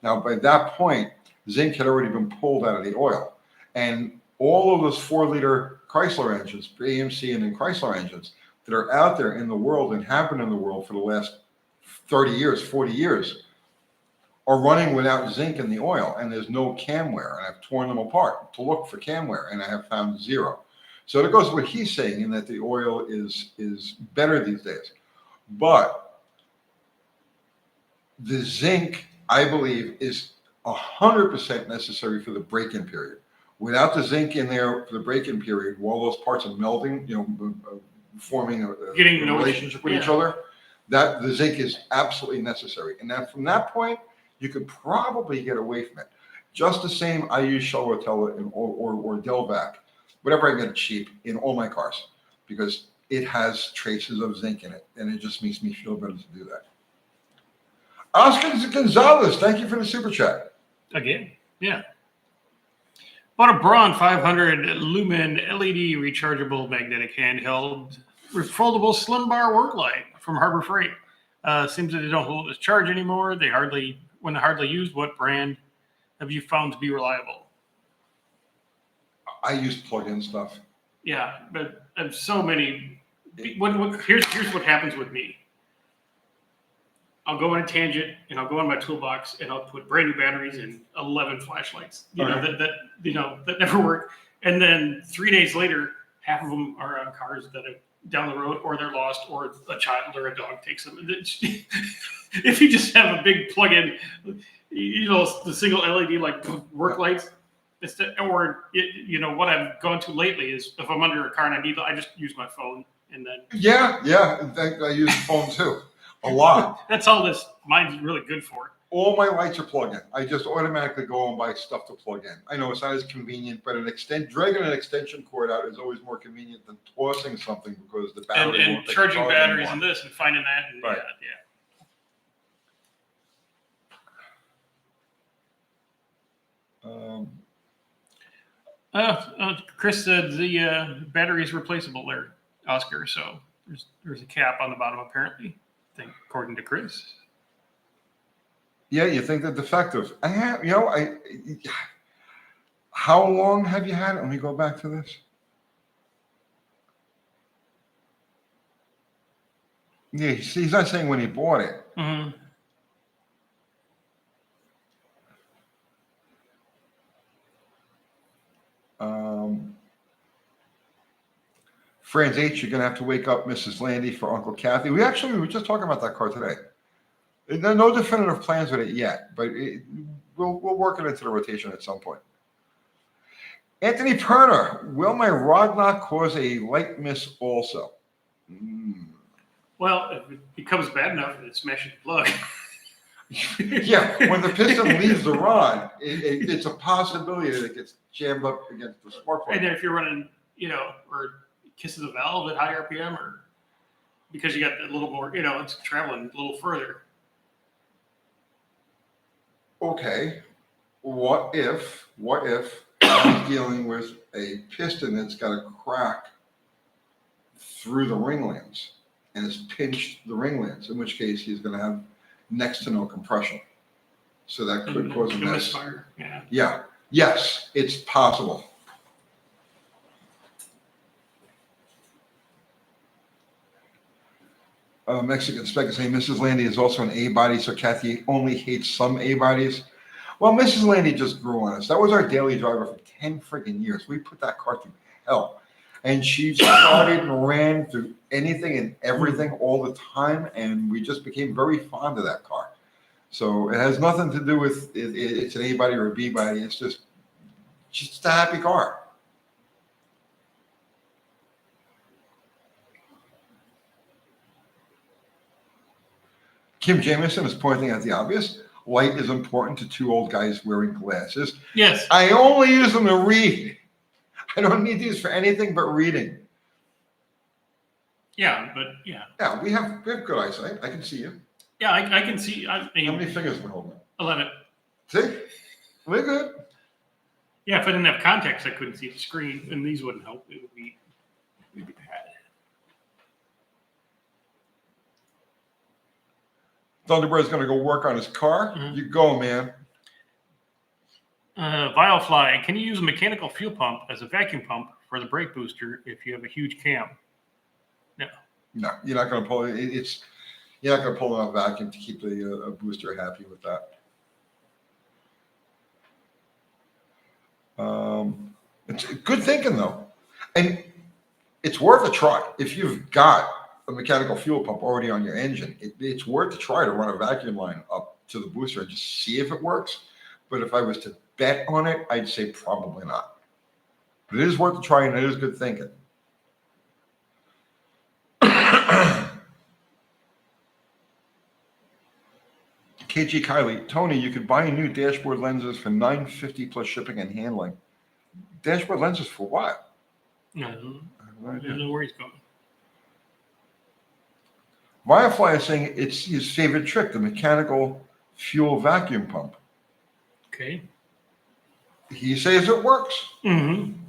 Now, by that point, zinc had already been pulled out of the oil, and all of those 4-liter Chrysler engines, AMC and then Chrysler engines that are out there in the world and have been in the world for the last 30 years, 40 years, are running without zinc in the oil, and there's no cam wear. And I've torn them apart to look for cam wear, and I have found 0. So it goes with what he's saying in that the oil is better these days. But the zinc, I believe, is 100% necessary for the break-in period. Without the zinc in there for the break-in period, while those parts are melding, forming a relationship with each other, that the zinc is absolutely necessary. And then from that point, you could probably get away from it. Just the same, I use Shell Rotella or Delvac, whatever I get cheap, in all my cars, because it has traces of zinc in it, and it just makes me feel better to do that. Oscar Gonzalez, thank you for the super chat. Again, yeah. Bought a Braun 500 lumen LED rechargeable magnetic handheld foldable slim bar work light from Harbor Freight. Seems that they don't hold its charge anymore. When they're hardly used, what brand have you found to be reliable? I use plug-in stuff. Yeah, but so many. Here's what happens with me. I'll go on a tangent and I'll go on my toolbox and I'll put brand new batteries and 11 flashlights. That never work. And then 3 days later, half of them are on cars that are down the road, or they're lost, or a child or a dog takes them. If you just have a big plug-in, the single LED like work lights, what I've gone to lately is if I'm under a car and I just use my phone and then. Yeah. In fact, I use the phone too. A lot. That's all this mine's really good for. All my lights are plug-in. I just automatically go and buy stuff to plug in. I know it's not as convenient, but dragging an extension cord out is always more convenient than tossing something because the battery and charging batteries and this and finding that. And right. Chris said the battery is replaceable there, Oscar. So there's a cap on the bottom apparently. I think, according to Chris. Yeah, you think they're defective. How long have you had it? Let me go back to this. Yeah, he's not saying when he bought it. Mm-hmm. Franz H., you're going to have to wake up Mrs. Landy for Uncle Kathy. We were just talking about that car today. There are no definitive plans with it yet, but we'll work it into the rotation at some point. Anthony Perner, will my rod knock cause a light miss also? Well, if it becomes bad enough, it smashes the plug. Yeah, when the piston leaves the rod, it's a possibility that it gets jammed up against the spark plug. And then if you're running, or kisses a valve at high RPM, or because you got a little more, it's traveling a little further. Okay, what if I'm dealing with a piston that's got a crack through the ring lands and it's pinched the ring lands, in which case he's going to have next to no compression. So that could cause a misfire. Yeah. Yes, it's possible. Mexican Spec is saying Mrs. Landy is also an A body, so Kathy only hates some A bodies. Well, Mrs. Landy just grew on us. That was our daily driver for 10 freaking years. We put that car through hell. And she started and ran through anything and everything all the time, and we just became very fond of that car. So it has nothing to do with it's an A body or a B body. It's just a happy car. Kim Jameson is pointing out the obvious. Light is important to two old guys wearing glasses. Yes. I only use them to read. I don't need these for anything but reading. Yeah, but yeah. Yeah, we have good eyesight. I can see you. Yeah, I can see. I mean, How many fingers am I holding? 11. See? We're good. Yeah, if I didn't have context, I couldn't see the screen, and these wouldn't help. It would be bad. Thunderbird's going to go work on his car. Mhm. You go, man. Vilefly, can you use a mechanical fuel pump as a vacuum pump for the brake booster if you have a huge cam? No. No, you're not going to pull it. You're not going to pull enough vacuum to keep the booster happy with that. It's good thinking though, and it's worth a try. If you've got a mechanical fuel pump already on your engine, it's worth a try to run a vacuum line up to the booster and just see if it works. But if I was to bet on it, I'd say probably not. But it is worth a try, and it is good thinking. KG Kylie, Tony, you could buy new dashboard lenses for $950 plus shipping and handling. Dashboard lenses for what? No, I don't know where he's going. Firefly is saying it's his favorite trick, the mechanical fuel vacuum pump. Okay. He says it works. Mm-hmm.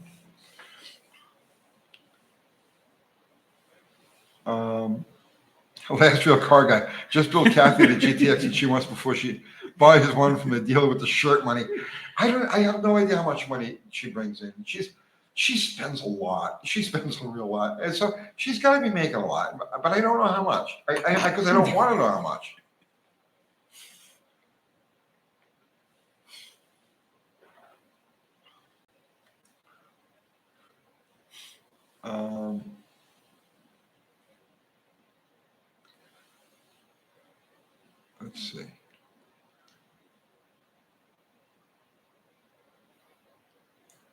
Last real car guy. Just built Kathy the GTX that she wants before she buys one from the dealer with the shirt money. I have no idea how much money she brings in. She spends a lot. She spends a real lot. And so she's got to be making a lot, but I don't know how much. Because I don't want to know how much. Let's see.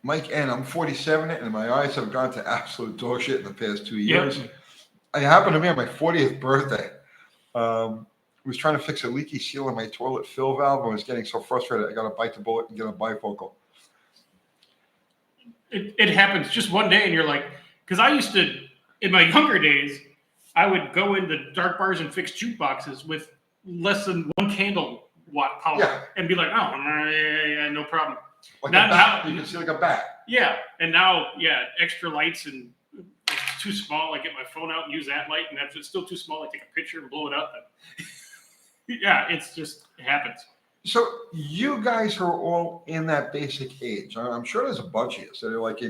Mike N, I'm 47 and my eyes have gone to absolute dog shit in the past 2 years. Yep. It happened to me on my 40th birthday. I was trying to fix a leaky seal in my toilet fill valve and was getting so frustrated I got to bite the bullet and get a bifocal. It happens just one day, and you're like, because I used to, in my younger days, I would go into dark bars and fix jukeboxes with less than 1 candle watt power and be like, oh, yeah, no problem. Like a bat. You can see like a bat. Yeah. And now, extra lights, and it's too small. I get my phone out and use that light, and if it's still too small, I take a picture and blow it up. Yeah, it happens. So you guys are all in that basic age. I'm sure there's a bunch of you. So they're like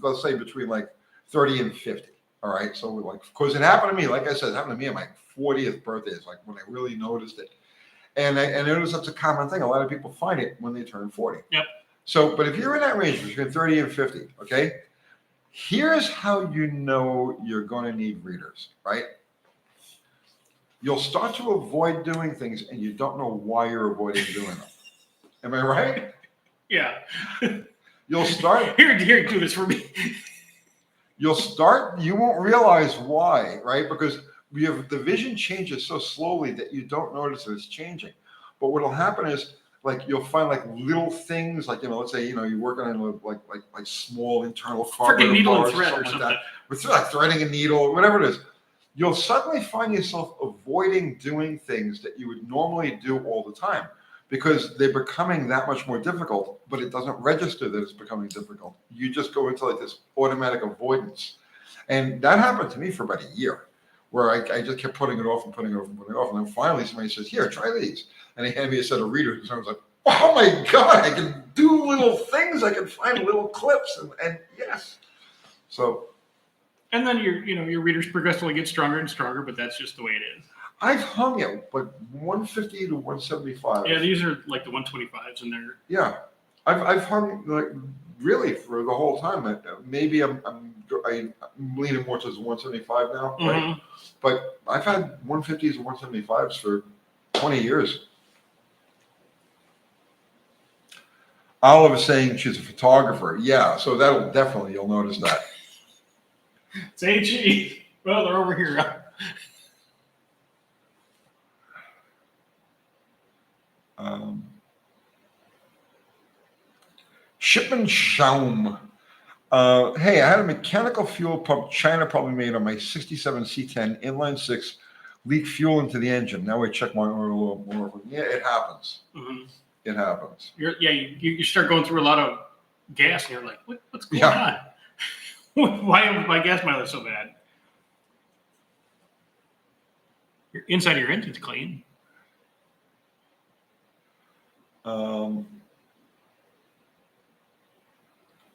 let's say between like 30 and 50. All right. So we're like, because it happened to me, like I said, it happened to me on my 40th birthday. It's like when I really noticed it. And I noticed that's a common thing. A lot of people find it when they turn 40. Yep. So, but if you're in that range between 30 and 50, okay, here's how you know you're going to need readers, right? You'll start to avoid doing things and you don't know why you're avoiding doing them. Am I right? Yeah. You'll start. Here, do this for me. You won't realize why, right? Because the vision changes so slowly that you don't notice that it's changing. But what'll happen is, like, you'll find like little things, like, let's say, you're working on like small internal freaking needle and thread or something. Like that. With like threading a needle, whatever it is. You'll suddenly find yourself avoiding doing things that you would normally do all the time because they're becoming that much more difficult, but it doesn't register that it's becoming difficult. You just go into like this automatic avoidance. And that happened to me for about a year, where I just kept putting it off and putting it off and putting it off. And then finally somebody says, here, try these. And they handed me a set of readers. And I was like, oh my God, I can do little things. I can find little clips. And yes. So. And then your readers progressively get stronger and stronger, but that's just the way it is. I've hung it, but 150 to 175. Yeah, these are like the 125s, and they're. Yeah, I've hung like really for the whole time. Maybe I'm leaning more towards 175 now, right? Mm-hmm. But I've had 150s and 175s for 20 years. Olive is saying she's a photographer. Yeah, so that'll definitely, you'll notice that. It's HE. Well, they're over here. Shipman Schaum. Hey, I had a mechanical fuel pump China probably made on my 67 C10 inline 6 leak fuel into the engine. Now I check my oil a little more. Yeah, it happens. Mm-hmm. It happens. You start going through a lot of gas, and you're like, what's going on? Why is my gas mileage so bad? Your inside of your engine's clean.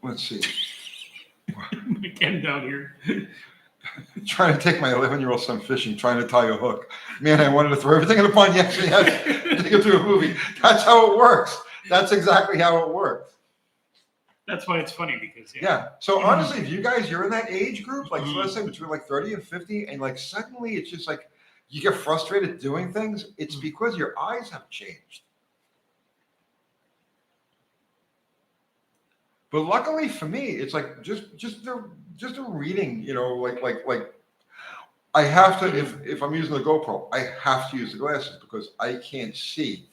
Let's see. Again down here. Trying to take my 11-year-old son fishing, trying to tie a hook. Man, I wanted to throw everything in the pond. Yes, take him to a movie. That's how it works. That's exactly how it works. That's why it's funny because yeah. So honestly, if you guys you're in that age group, like so let's say between like 30 and 50, and like suddenly it's just like you get frustrated doing things, it's because your eyes have changed. But luckily for me, it's like just a reading, you know, like I have to if I'm using the GoPro, I have to use the glasses because I can't see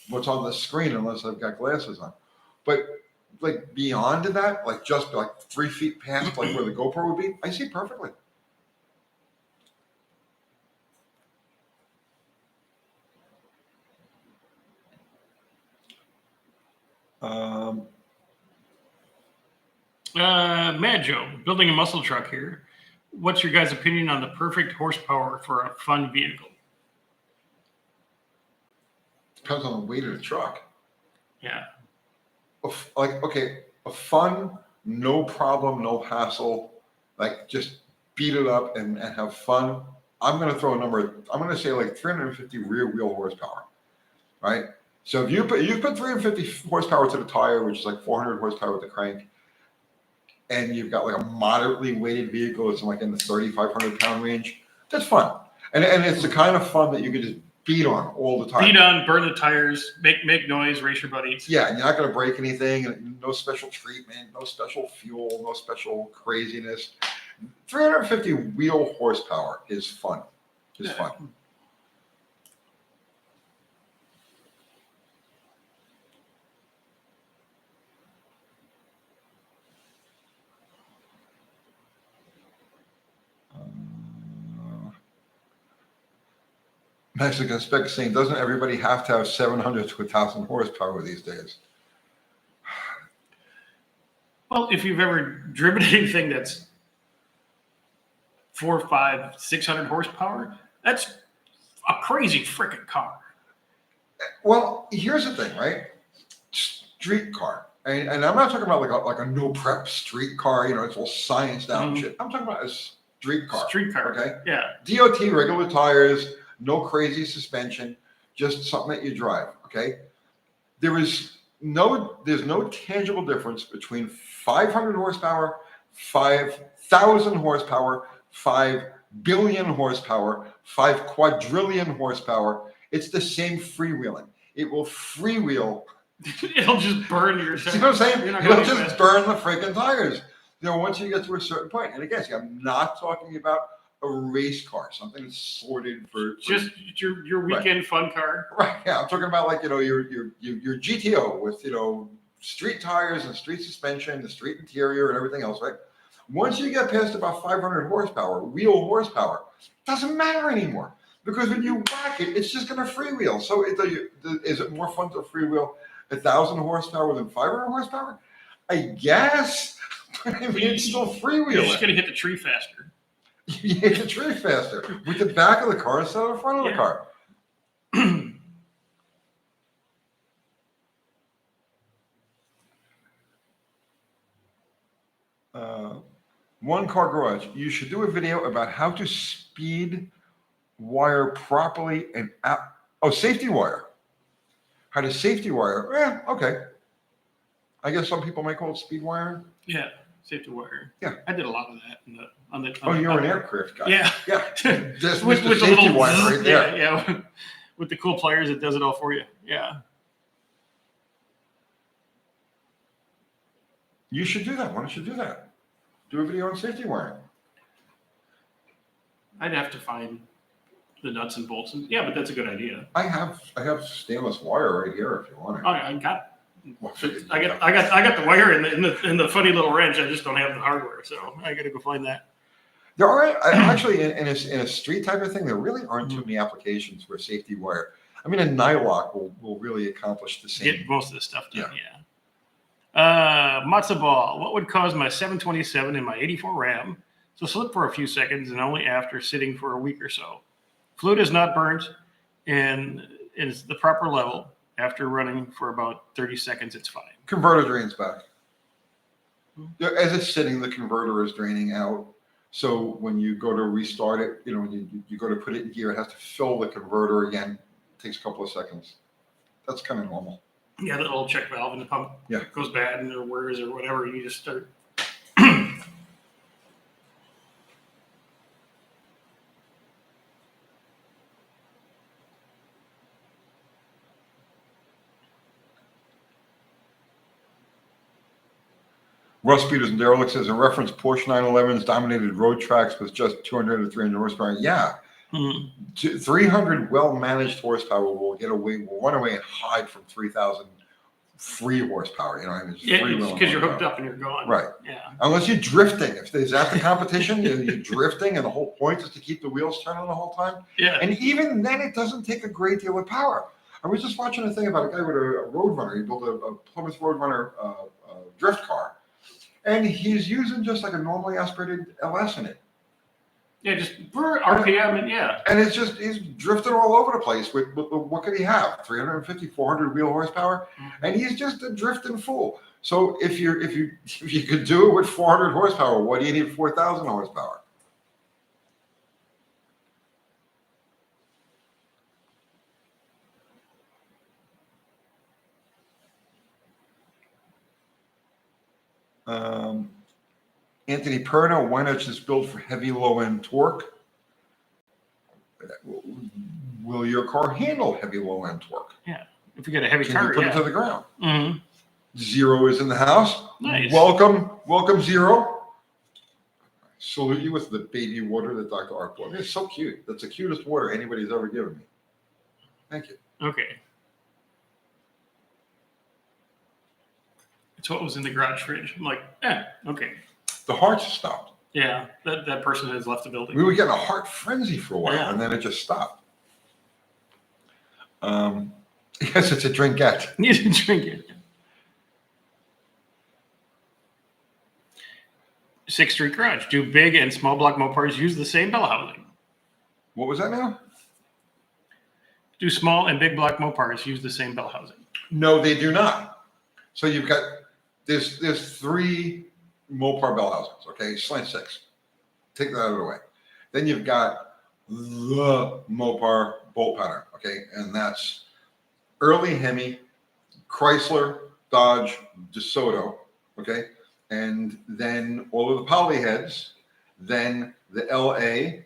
what's on the screen unless I've got glasses on. But like beyond that, like just like 3 feet past like where the GoPro would be, I see perfectly. Mad Joe, building a muscle truck here. What's your guys' opinion on the perfect horsepower for a fun vehicle? Depends on the weight of the truck. Yeah. Like, okay, a fun, no problem, no hassle, like just beat it up and have fun. I'm going to throw a number. I'm going to say like 350 rear wheel horsepower, right? So if you put 350 horsepower to the tire, which is like 400 horsepower with the crank, and you've got like a moderately weighted vehicle, it's like in the 3,500 pound range. That's fun, and it's the kind of fun that you can just beat on all the time. Beat on, burn the tires, make noise, race your buddies. Yeah, and you're not going to break anything, and no special treatment, no special fuel, no special craziness. 350 wheel horsepower is fun. It's fun. Mexican Spec is saying, doesn't everybody have to have 700 to 1,000 horsepower these days? Well, if you've ever driven anything that's 400, 500, 600 horsepower, that's a crazy freaking car. Well, here's the thing, right? Street car. And I'm not talking about like a no prep street car, you know, it's all science down shit. I'm talking about a street car. Street car. Okay. Yeah. DOT, regular tires, no crazy suspension, just something that you drive. Okay. There's no tangible difference between 500 horsepower, 5,000 horsepower, 5 billion horsepower, 5 quadrillion horsepower. It's the same freewheeling. It will freewheel. It'll just burn your. See what I'm saying? It'll just burn the freaking tires. You know, once you get to a certain point. And again, see, I'm not talking about a race car, something that's sorted for just your weekend fun car. Right. Yeah, I'm talking about like, you know, your GTO with, you know, street tires and street suspension, the street interior and everything else, right? Once you get past about 500 horsepower, wheel horsepower, doesn't matter anymore because when you whack it, it's just going to freewheel. So is it more fun to freewheel 1,000 horsepower than 500 horsepower? I guess. But I mean, it's still freewheeling. You're just going to hit the tree faster. You hit the tree faster with the back of the car instead of the front of the car. One Car Garage. You should do a video about how to speed wire properly and safety wire. How to safety wire. Yeah, okay. I guess some people might call it speed wiring. Yeah, safety wire. Yeah, I did a lot of that on the. You're an aircraft guy. Yeah, yeah. Just with the safety little wire right there. Yeah, with the cool pliers, it does it all for you. Yeah. You should do that. Why don't you do that? Do a video on safety wiring. I'd have to find the nuts and bolts. Yeah, but that's a good idea. I have stainless wire right here if you want it. Oh, I got the wire in the funny little wrench. I just don't have the hardware, so I got to go find that. There are actually in a street type of thing. There really aren't too many applications where safety wire. I mean, a nylock will really accomplish the same. Get most of the stuff done. Yeah. Matzo ball. What would cause my 727 and my 84 Ram to slip for a few seconds and only after sitting for a week or so? Fluid is not burnt and is the proper level. After running for about 30 seconds, it's fine. Converter drains back. As it's sitting, the converter is draining out. So when you go to restart it, when you go to put it in gear, it has to fill the converter again. It takes a couple of seconds. That's kind of normal. Yeah, the little check valve in the pump goes bad or whirs or whatever. You just start. Russ Peters and Derelict says, in reference, Porsche 911s dominated road tracks with just 200 to 300 horsepower. Yeah. 300 well-managed horsepower will run away and hide from 3,000 free horsepower. Because you're hooked up and you're gone. Right. Yeah. Unless you're drifting. If there's at the competition, you're drifting, and the whole point is to keep the wheels turning the whole time. Yeah. And even then, it doesn't take a great deal of power. I was just watching a thing about a guy with a Roadrunner. He built a Plymouth Roadrunner drift car. And he's using just like a normally aspirated LS in it. Yeah, just RPM and And he's drifting all over the place with what could he have? 350, 400 wheel horsepower? Mm-hmm. And he's just a drifting fool. So if you could do it with 400 horsepower, what do you need 4,000 horsepower? Anthony Perno, why not just build for heavy low-end torque? Will your car handle heavy low-end torque? Yeah, if you get a heavy Can car, you put it to the ground? Mm-hmm. Zero is in the house. Nice. Welcome, Zero. Salute you with the baby water that Dr. Art bought. It's so cute. That's the cutest water anybody's ever given me. Thank you. Okay. It's what was in the garage fridge. I'm like, okay. The hearts stopped. Yeah, that person has left the building. We were getting a heart frenzy for a while, and then it just stopped. Yes, it's a drinkette. You should drink it. 6th Street Garage. Do big and small block Mopars use the same bell housing? What was that now? Do small and big block Mopars use the same bell housing? No, they do not. So you've got there's 3 Mopar bell housings, okay? Slant 6. Take that out of the way. Then you've got the Mopar bolt pattern, okay? And that's early Hemi, Chrysler, Dodge, DeSoto, okay? And then all of the poly heads, then the LA,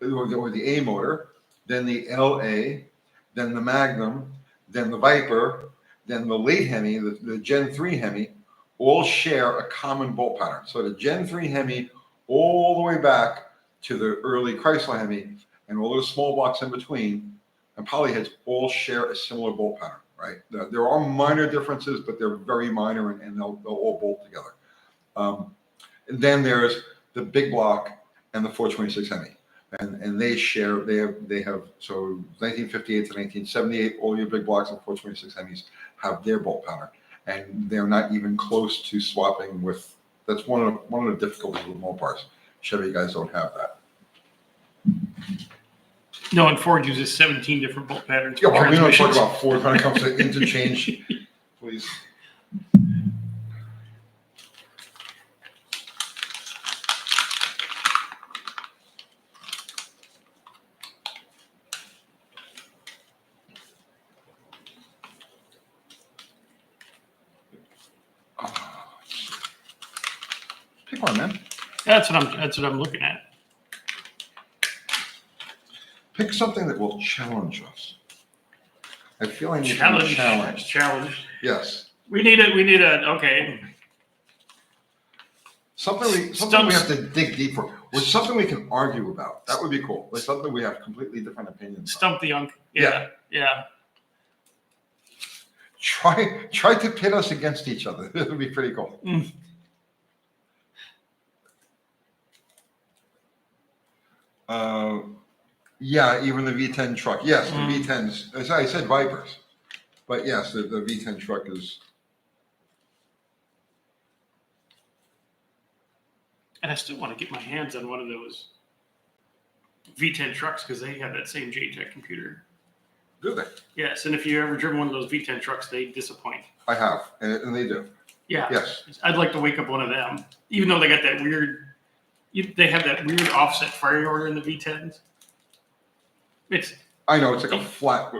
or the A motor, then the LA, then the Magnum, then the Viper, then the late Hemi, the Gen 3 Hemi, all share a common bolt pattern. So the Gen 3 Hemi all the way back to the early Chrysler Hemi and all those small blocks in between and polyheads all share a similar bolt pattern, right? There are minor differences, but they're very minor and they'll all bolt together. And then there's the big block and the 426 Hemi. And they have so 1958 to 1978, all your big blocks and 426 Hemis have their bolt pattern, and they're not even close to swapping with. That's one of the difficulties with Mopars. Chevy guys don't have that. No, and Ford uses 17 different bolt patterns. Yeah, well, we don't talk about Ford when it comes to interchange, please. Pick one, man. That's what I'm looking at. Pick something that will challenge us. I feel I need to be Challenge. challenged. Challenge. Yes. We need a okay. Something we have to dig deep for. Or something we can argue about. That would be cool. Like something we have completely different opinions. Stump the unk. Yeah. Try to pit us against each other. This would be pretty cool. Yeah, even the V10 truck. Yes, the V10s. As I said, Vipers. But yes, the V10 truck is. And I still want to get my hands on one of those V10 trucks because they have that same JTech computer. Do they? Yes, and if you ever driven one of those V10 trucks, they disappoint. I have, and they do. Yeah. Yes. I'd like to wake up one of them, even though they got that weird. They have that weird offset firing order in the V10s. I know it's like a flat.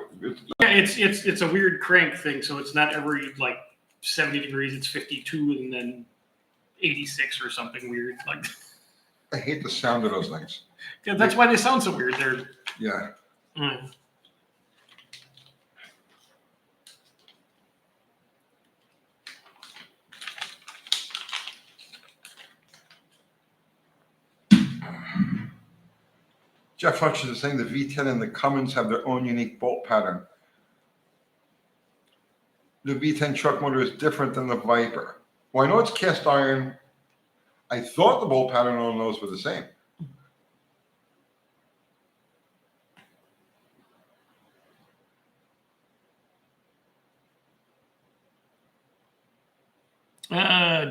It's a weird crank thing, so it's not every like 70 degrees. It's 52 and then 86 or something weird. Like I hate the sound of those things. Yeah, that's why they sound so weird. They're Jeff Hutchins is saying the V10 and the Cummins have their own unique bolt pattern. The V10 truck motor is different than the Viper. Well, I know it's cast iron. I thought the bolt pattern on those were the same.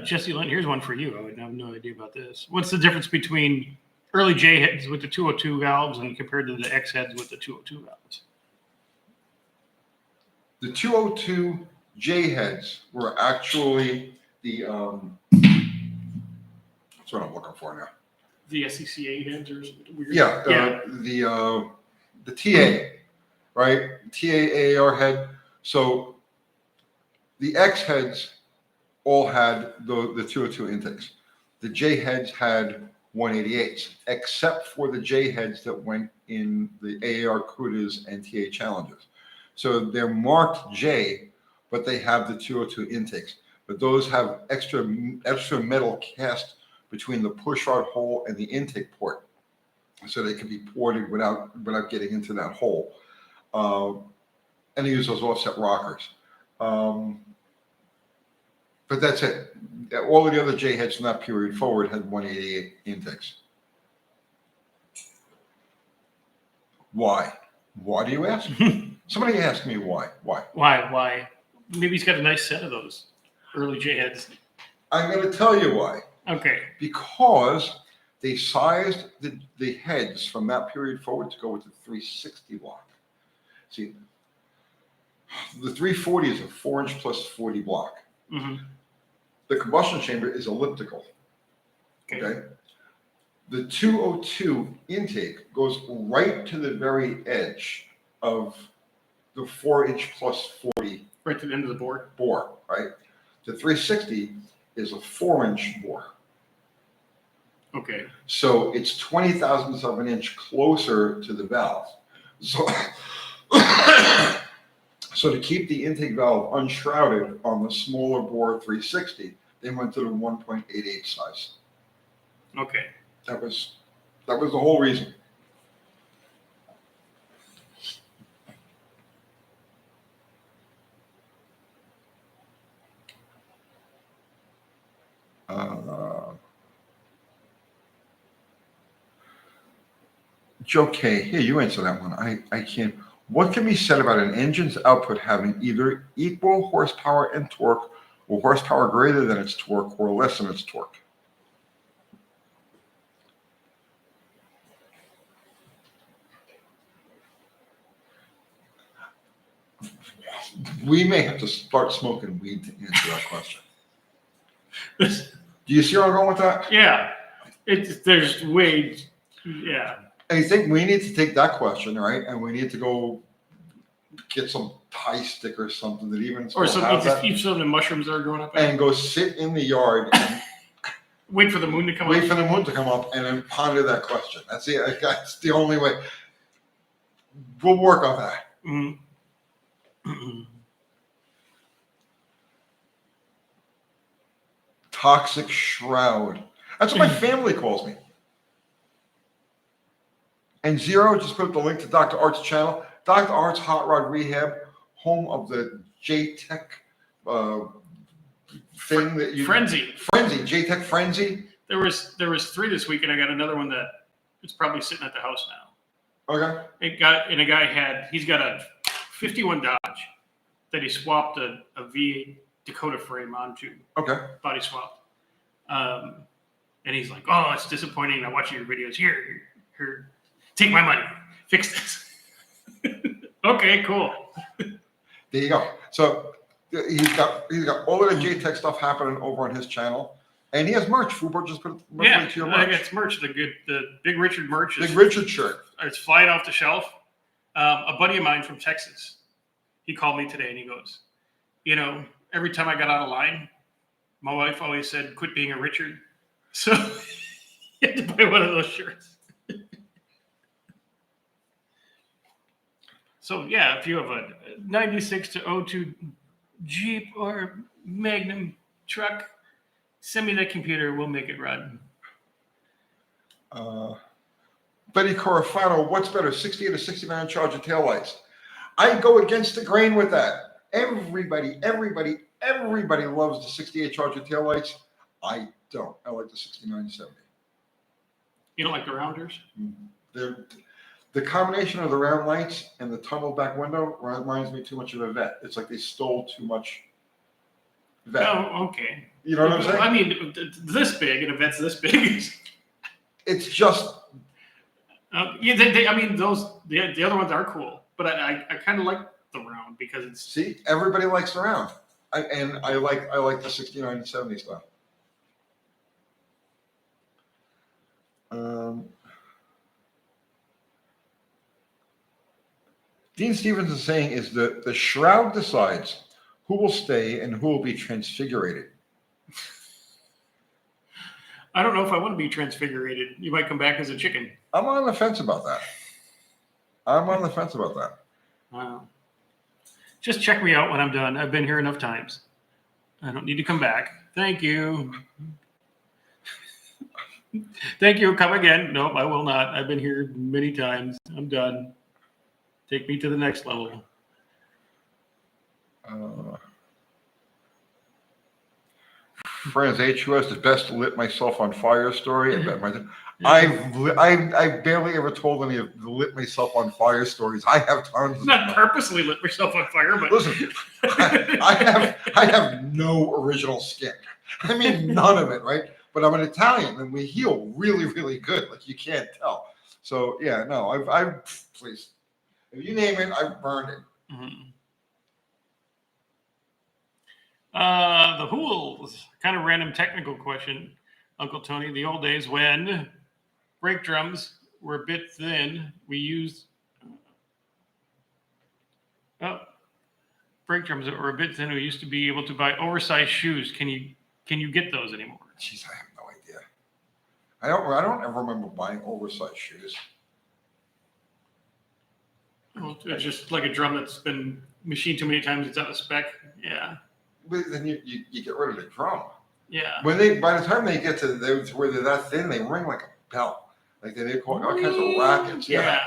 Jesse Lynn, here's one for you. I would have no idea about this. What's the difference between early J heads with the 202 valves and compared to the X heads with the 202 valves? The 202 J heads were actually the that's what I'm looking for now. The SCCA heads or weird? The TA, right? TAAR head. So the X heads all had the 202 intakes. The J heads had 188s, except for the J heads that went in the AAR Cudas and TA Challengers. So they're marked J, but they have the 202 intakes. But those have extra metal cast between the pushrod hole and the intake port, so they can be ported without getting into that hole. And they use those offset rockers. But that's it. All of the other J heads from that period forward had 188 intakes. Why? Why do you ask? Somebody asked me why. Why? Maybe he's got a nice set of those early J heads. I'm going to tell you why. Okay. Because they sized the heads from that period forward to go with the 360 block. See, the 340 is a 4-inch plus 40 block. Mm-hmm. The combustion chamber is elliptical. Okay. The 202 intake goes right to the very edge of the 4-inch plus 40. Right to the end of the bore, right? The 360 is a 4-inch bore. Okay. So it's 20 thousandths of an inch closer to the valve. So, so to keep the intake valve unshrouded on the smaller bore 360, they went to the 1.88 size. Okay. That was the whole reason. Joe K, here, you answer that one. I can't. What can be said about an engine's output having either equal horsepower and torque, or horsepower greater than its torque, or less than its torque? We may have to start smoking weed to answer that question. Do you see where I'm going with that? Yeah. There's ways. Yeah. I think we need to take that question, right? And we need to go get some pie stick or something that even or some eat some of the mushrooms that are growing up. And go sit in the yard and wait for the moon to come up. Wait for the moon to come up and then ponder that question. That's the only way. We'll work on that. Mm-hmm. Toxic shroud. That's what my family calls me. And Zero, just put up the link to Dr. Art's channel. Dr. Art's Hot Rod Rehab, home of the J-Tech thing that you... Frenzy, J-Tech Frenzy. There was 3 this week, and I got another one that is probably sitting at the house now. Okay. He's got a 51 Dodge that he swapped a V8 Dakota frame onto. Okay. Body swapped. And he's like, "Oh, it's disappointing. I'm watching your videos. Here, take my money. Fix this." Okay, cool. There you go. So he's got all of the J-Tech stuff happening over on his channel, and he has merch. Fubar, just put link to your merch. It's merch. The Big Richard merch. Big Richard shirt. It's flying off the shelf. A buddy of mine from Texas, he called me today and he goes, every time I got out of line, my wife always said, "Quit being a Richard." So you had to buy one of those shirts. So yeah, if you have a 96 to 02 Jeep or Magnum truck, send me that computer. We'll make it run. Betty Corafano, what's better, 68 or 69 Charger taillights? I go against the grain with that. Everybody loves the 68 Charger taillights. I don't. I like the 69 70. You don't like the rounders? The combination of the round lights and the tunnel back window reminds me too much of a Vet. It's like they stole too much Vet. Oh, okay. You know what I'm saying? I mean, this big, and a Vet's this big. It's just... the other ones are cool, but I kind of like the round because it's... See, everybody likes the round. I like the 69 and 70 stuff. Dean Stevens is saying is the shroud decides who will stay and who will be transfigurated. I don't know if I want to be transfigurated. You might come back as a chicken. I'm on the fence about that. Wow. Just check me out when I'm done. I've been here enough times. I don't need to come back. Thank you. Thank you. Come again. Nope, I will not. I've been here many times. I'm done. Take me to the next level. Friends, HUS, the best lit myself on fire story. I barely ever told any of the lit myself on fire stories. I have tons. Not purposely lit myself on fire, but listen, I have no original skin. I mean, none of it, right? But I'm an Italian, and we heal really, really good. Like you can't tell. So yeah, no, I've please, if you name it, I've burned it. Mm-hmm. The Hools, kind of random technical question, Uncle Tony. The old days when brake drums were a bit thin, we used brake drums that were a bit thin. We used to be able to buy oversized shoes. Can you get those anymore? Jeez, I have no idea. I don't ever remember buying oversized shoes. Well, it's just like a drum that's been machined too many times. It's out of spec. Yeah. But then you get rid of the drum. Yeah. By the time they get to where they're that thin, they ring like a bell. Like they call all kinds of rackets. Yeah.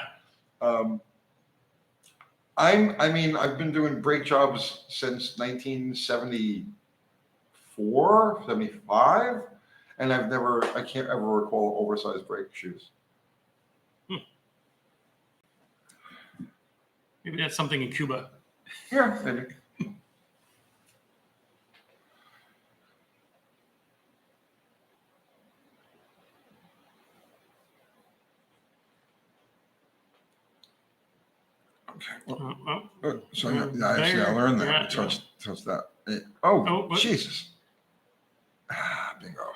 I've been doing brake jobs since 1974, 75, and I can't ever recall oversized brake shoes. Maybe that's something in Cuba. Yeah, maybe. Okay. So I learned that. Touch that. Jesus. Bingo.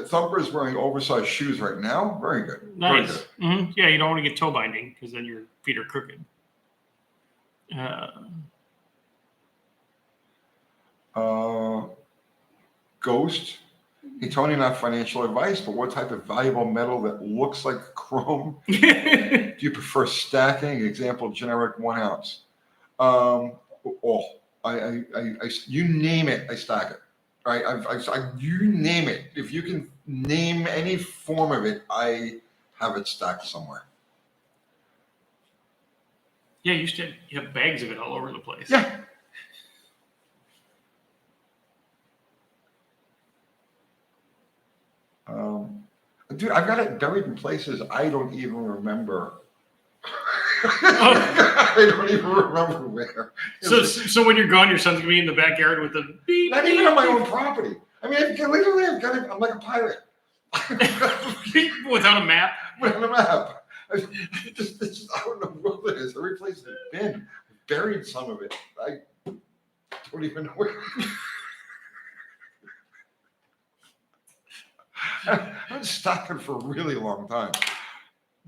Thumper is wearing oversized shoes right now. Very good. Nice. Very good. Mm-hmm. Yeah, you don't want to get toe binding because then your feet are crooked. Ghost. Hey, Tony, not financial advice, but what type of valuable metal that looks like chrome do you prefer stacking? Example, generic 1 ounce. You name it, I stack it. right? You name it. If you can name any form of it, I have it stacked somewhere. Yeah, you have bags of it all over the place. Yeah. Dude, I've got it buried in places I don't even remember. I don't even remember where. So when you're gone, your son's gonna be in the backyard with the beep. Not even on my own property. I mean, literally, I'm like a pirate. Without a map. Without a map. I don't know what it is. Every place it's been, I've buried some of it. I don't even know where. I've been stocking for a really long time.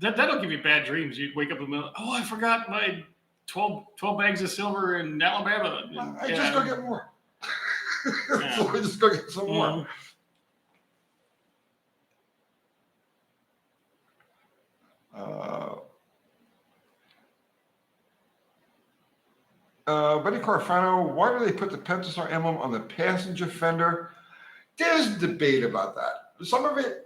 That'll give you bad dreams. You wake up in the middle. Oh, I forgot my 12 bags of silver in Alabama. I just go get more. So I just go get some more. Betty Carfano, why do they put the Pentastar emblem on the passenger fender? There's debate about that. Some of it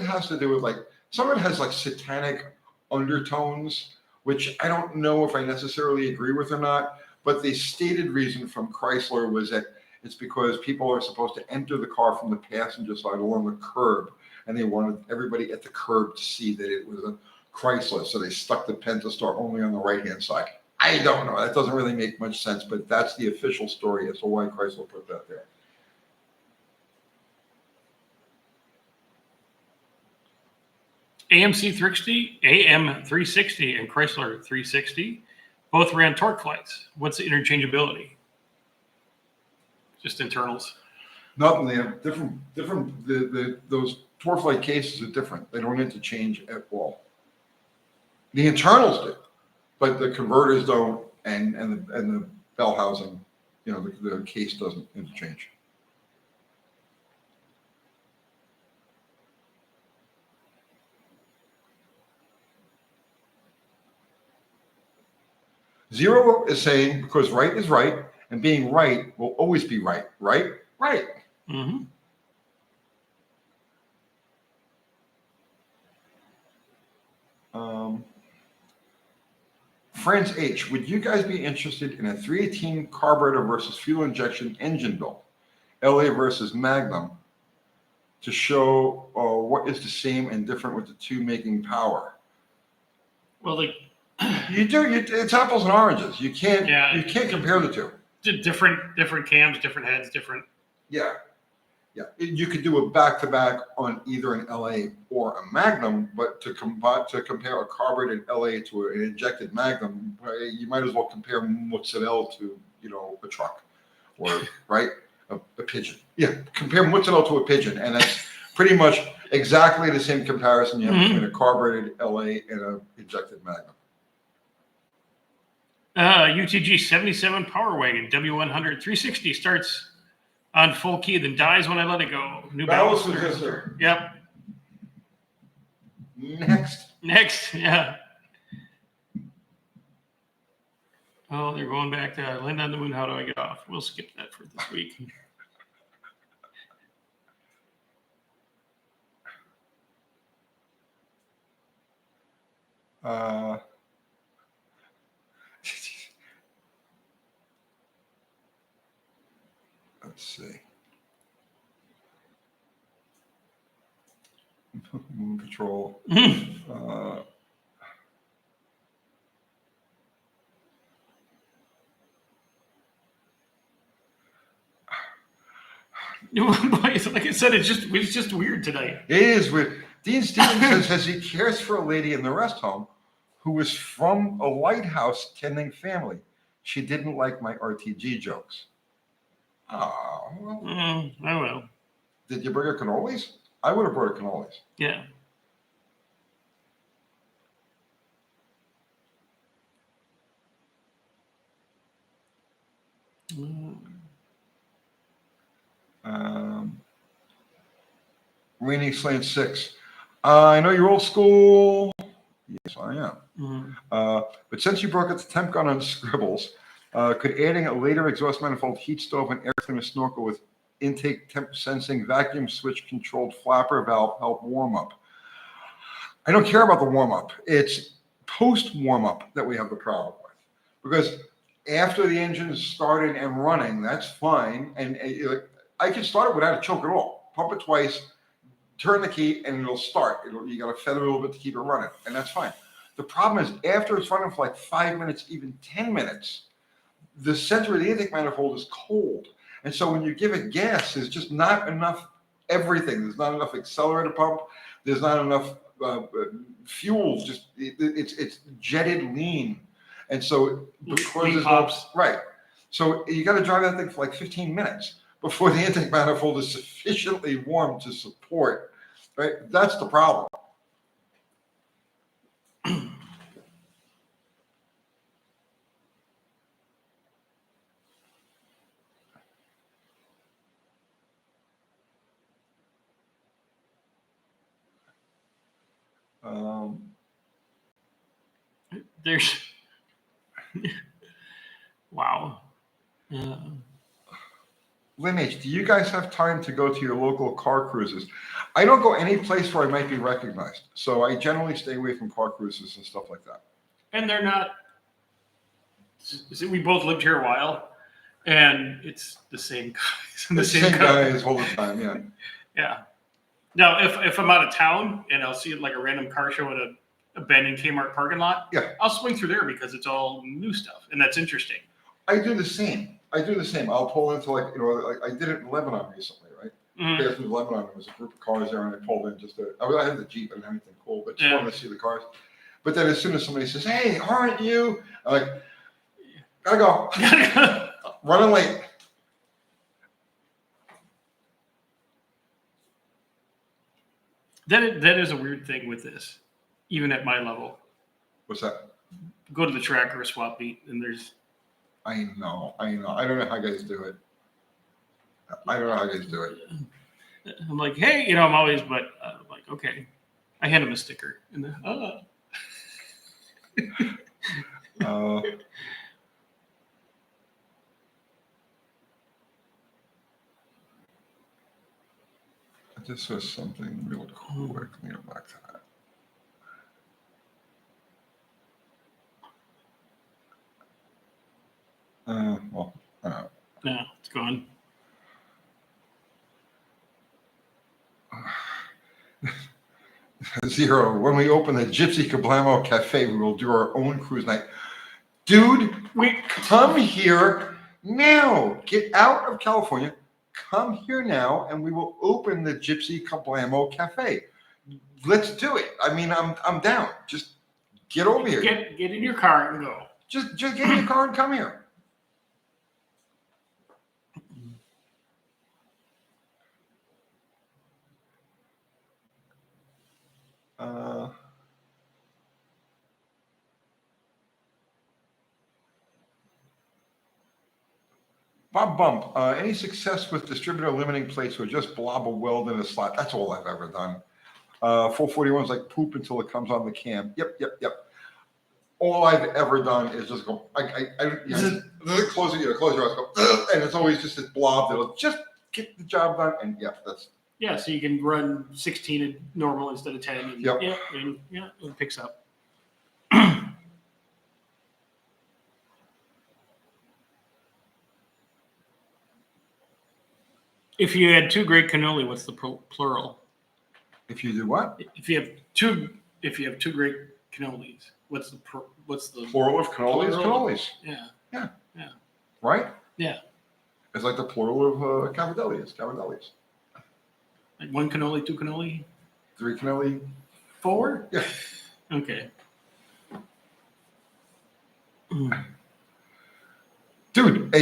has to do with some of it has satanic undertones, which I don't know if I necessarily agree with or not. But the stated reason from Chrysler was that it's because people are supposed to enter the car from the passenger side along the curb, and they wanted everybody at the curb to see that it was a Chrysler, so they stuck the Pentastar only on the right-hand side. I don't know. That doesn't really make much sense, but that's the official story as to why Chrysler put that there. AM 360, and Chrysler 360 both ran torque flights. What's the interchangeability? Just internals. Nothing. They have different. Those torque flight cases are different. They don't interchange at all. The internals do, but the converters don't, and the bell housing, the case doesn't interchange. Zero is saying because right is right, and being right will always be right. Right. Mm-hmm. France H, would you guys be interested in a 318 carburetor versus fuel injection engine build, LA versus Magnum, to show what is the same and different with the two making power? Well, you do. It's apples and oranges. You can't. Yeah, you can't compare the two. Different cams, different heads, different. Yeah. You could do a back-to-back on either an LA or a Magnum, but to compare a carbureted LA to an injected Magnum, you might as well compare mozzarella to a truck, or a pigeon. Yeah, compare mozzarella to a pigeon, and that's pretty much exactly the same comparison you have between a carbureted LA and an injected Magnum. UTG 77 Power Wagon W100 360 starts on full key, then dies when I let it go. New ballast resistor. Yep. Next, yeah. Oh, they're going back to Land on the Moon. How do I get off? We'll skip that for this week. Let's see. Moon Patrol. Like I said, it's just weird tonight. It is weird. Dean Stevens says he cares for a lady in the rest home who was from a lighthouse tending family. She didn't like my RTG jokes. Oh, well. I will. Did you bring her cannolis? I would have brought her cannolis. Yeah. Raining Slant 6. I know you're old school. Yes, I am. But since you broke up the temp gun on Scribbles, could adding a later exhaust manifold, heat stove, and air cleaner snorkel with intake temp sensing vacuum switch controlled flapper valve help warm up. I don't care about the warm up. It's post warm up that we have the problem with, because after the engine is started and running, that's fine. And I can start it without a choke at all. Pump it twice, turn the key, and it'll start. You got to feather a little bit to keep it running, and that's fine. The problem is after it's running for like 5 minutes, even 10 minutes, the center of the intake manifold is cold. And so when you give it gas, there's just not enough everything. There's not enough accelerator pump. There's not enough fuel. Just it's jetted lean. And so because there's pops. Right. So you got to drive that thing for like 15 minutes before the intake manifold is sufficiently warm to support. Right. That's the problem. There's wow. Lynn H., do you guys have time to go to your local car cruises? I don't go any place where I might be recognized. So I generally stay away from car cruises and stuff like that. And they're not. We both lived here a while, and it's the same guys. The same guys all the time, yeah. Yeah. Now, if I'm out of town and I'll see like a random car show at a abandoned Kmart parking lot, yeah, I'll swing through there because it's all new stuff, and that's interesting. I do the same. I'll pull into like I did it in Lebanon recently, right? Passed through Lebanon, there was a group of cars there, and I pulled in I had the Jeep and everything cool, but just wanted to see the cars. But then as soon as somebody says, "Hey, aren't you?" I'm like, gotta go. Running late. That is a weird thing with this, even at my level. What's that? Go to the track or a swap meet, and there's. I know. I don't know how guys do it. I'm like, hey, I'm always, but I'm like, okay. I hand him a sticker, and then, I just saw something real quick. Let me go back to that. No, it's gone. Zero. When we open the Gypsy Kablamo Cafe, we will do our own cruise night. Dude, we come here now. Get out of California. Come here now, and we will open the Gypsy Kablamo Cafe. Let's do it. I mean, I'm down. Just get over here. Get in your car and go. Just get in your car and come here. Bob Bump, any success with distributor limiting plates or just blob a weld in a slot? That's all I've ever done. 441 is like poop until it comes on the cam. Yep. All I've ever done is just go, close your eyes, go, and it's always just this blob that'll just get the job done. And that's. Yeah, so you can run 16 at normal instead of 10. And, yep. It picks up. If you had two great cannoli, what's the plural? If you do what? If you have two great cannolis, what's the plural of cannolis? Cannolis. Yeah. Right? Yeah. It's like the plural of cavadellis. Like one cannoli, two cannoli, three cannoli, four. Yeah. Okay. Dude,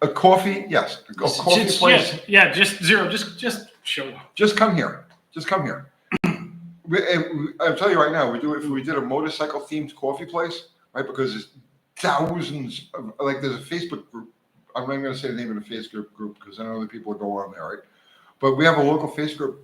a coffee, yes. A coffee place. Yeah, just zero. Just show up. Just come here. I'll tell you right now, we did a motorcycle themed coffee place, right? Because there's thousands of, like, there's a Facebook group. I'm not going to say the name of the Facebook group because I know other people go on there, right? But we have a local Facebook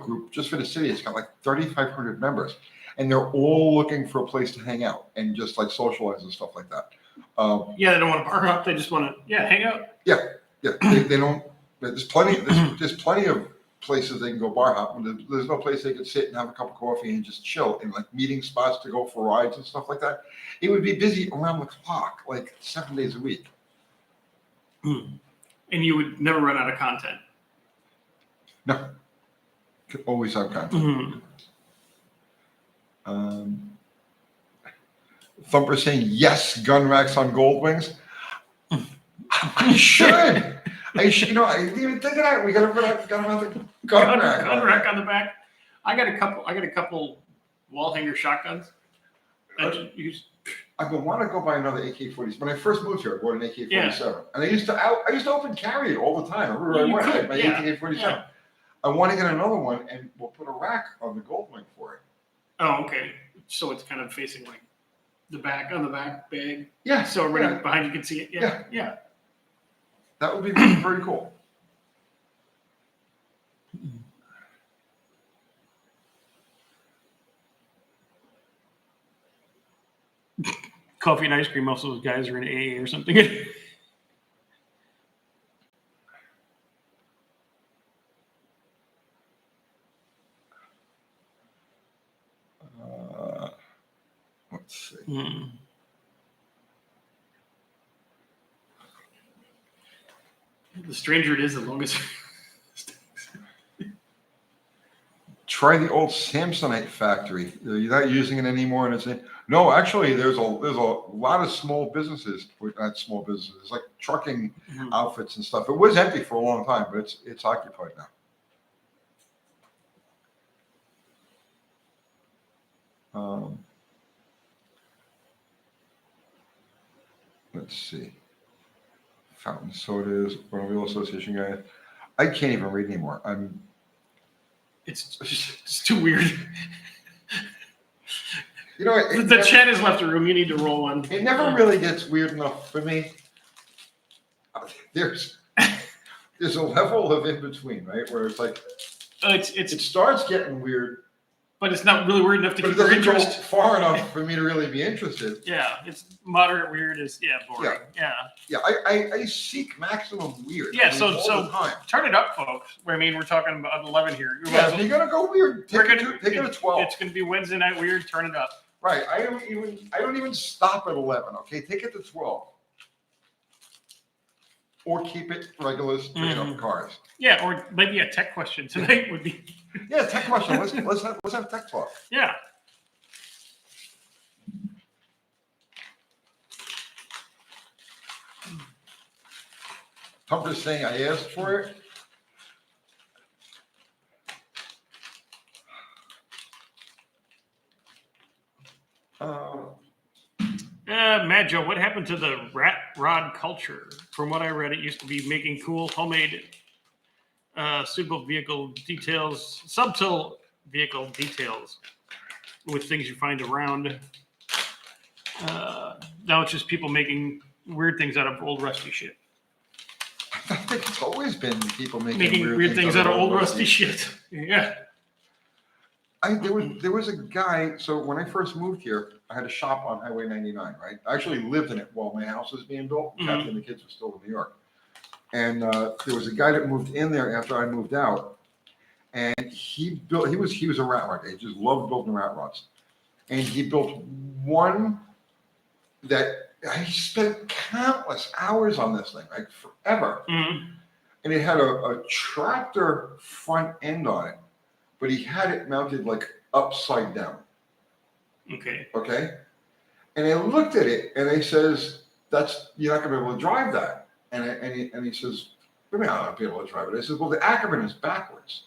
group just for the city. It's got like 3,500 members, and they're all looking for a place to hang out and just like socialize and stuff like that. Yeah, they don't want to bar hop. They just want to hang out. Yeah, they don't. There's plenty of places they can go bar hop. There's no place they could sit and have a cup of coffee and just chill, and like meeting spots to go for rides and stuff like that. It would be busy around the clock, like 7 days a week. And you would never run out of content. No, could always have content. Thumper saying yes, gun racks on gold wings. I should. You know, I didn't even think of that. We got another gun rack. Gun rack on the back. I got a couple wall hanger shotguns. I've been wanting to go buy another AK-47. When I first moved here, I bought an AK-47, and I used to open carry it all the time. Everywhere I went, I had my AK-47. Yeah. I want to get another one, and we'll put a rack on the gold wing for it. Oh, okay. So it's kind of facing like the back bag. Yeah. So everybody behind you can see it. Yeah. That would be very cool. Coffee and ice cream. Most of those guys are in AA or something. Let's see. The stranger it is, the longest. Try the old Samsonite factory. You're not using it anymore, and it's no. Actually, there's a lot of small businesses. Not small businesses, like trucking outfits and stuff. It was empty for a long time, but it's occupied now. Let's see. Fountain sodas, Automobile Association guy. I can't even read anymore. It's too weird. You know, the chat has left the room. You need to roll one. It never really gets weird enough for me. There's a level of in between, right? Where it's like it starts getting weird, but it's not really weird enough to keep your interest. interest Far enough for me to really be interested. Yeah, it's moderate weird is boring. Yeah. I seek maximum weird. Yeah, so turn it up, folks. I mean, we're talking about 11 here. Yeah, if you're gonna go weird, take it to 12. It's gonna be Wednesday night weird. Turn it up. Right. I don't even stop at 11. Okay, take it to 12. Or keep it regular straight up cars. Yeah, or maybe a tech question tonight would be. Yeah, tech question. Let's have tech talk. Yeah. Thumper's saying I asked for it. Mad Joe, what happened to the rat rod culture? From what I read, it used to be making cool, homemade, subtle vehicle details with things you find around. Now it's just people making weird things out of old rusty shit. I think it's always been people making weird things out of old rusty shit. Yeah. There was a guy. So when I first moved here, I had a shop on Highway 99. Right, I actually lived in it while my house was being built. Kathy and the kids were still in New York, and there was a guy that moved in there after I moved out, and he was a rat rod guy. He just loved building rat rods, and he built one that he spent countless hours on this thing, like forever, and it had a tractor front end on it. But he had it mounted like upside down. Okay. And I looked at it and I says, you're not gonna be able to drive that. And he says, what do you mean I'm not be able to drive it? I said, well, the Ackerman is backwards.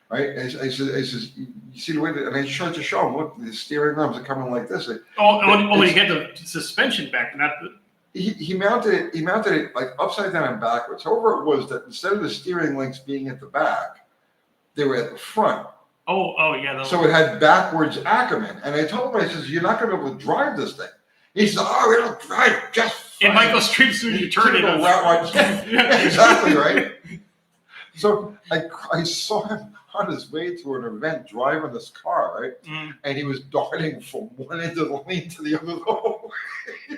Right? And I says, you see the way that, and I tried to show him, look, the steering arms are coming like this. When you get the suspension back, not the. He mounted it like upside down and backwards. However, it was that instead of the steering links being at the back, they were at the front. Oh yeah. So it had backwards Ackerman. And I told him, I says, you're not going to be able to drive this thing. He says, it'll drive just fine. It might go straight as soon as you turn it on. Yeah, exactly, right? So I saw him on his way to an event driving this car, right? And he was darting from one end of the lane to the other the whole way.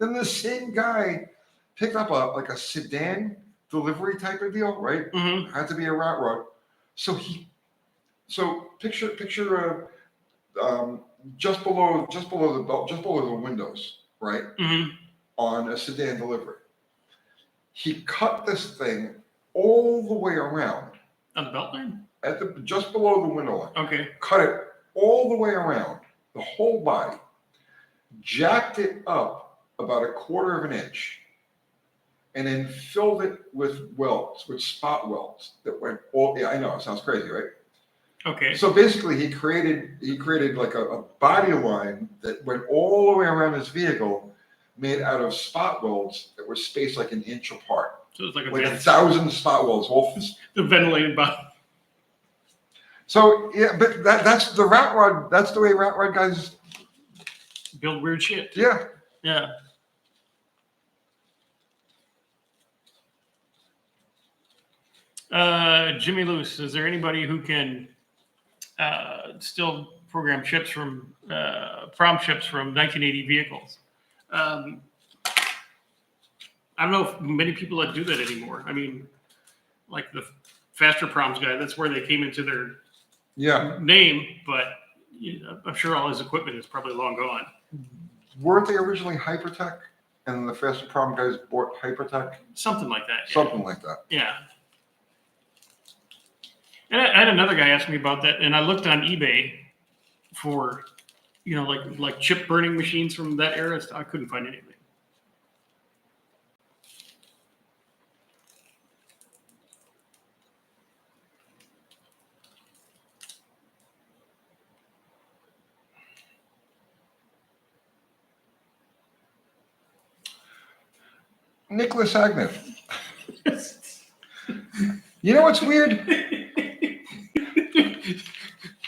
Then the same guy picked up a sedan delivery type of deal, right? Mm-hmm. Had to be a rat rod. So picture just below the belt, just below the windows, right? Mm-hmm. On a sedan delivery. He cut this thing all the way around. On the belt line? Just below the window line. Okay. Cut it all the way around, the whole body, jacked it up about 1/4 of an inch, and then filled it with welds, with spot welds that went all. Yeah, I know it sounds crazy, right? Okay. So basically, he created like a body line that went all the way around his vehicle, made out of spot welds that were spaced like 1 inch apart. So it's like 1,000 spot welds. The ventilated body. So yeah, but that's the rat rod. That's the way rat rod guys Build weird shit. Yeah. Yeah. Jimmy Luce, is there anybody who can still program chips from prom chips from 1980 vehicles? I don't know if many people that do that anymore. I mean, like the Faster Proms guy, that's where they came into their name, but I'm sure all his equipment is probably long gone. Weren't they originally Hypertech? And the Faster Prom guys bought Hypertech? Something like that. Yeah. Something like that. Yeah. And I had another guy ask me about that, and I looked on eBay for, like chip burning machines from that era. I couldn't find anything. Nicholas Agnew. You know what's weird?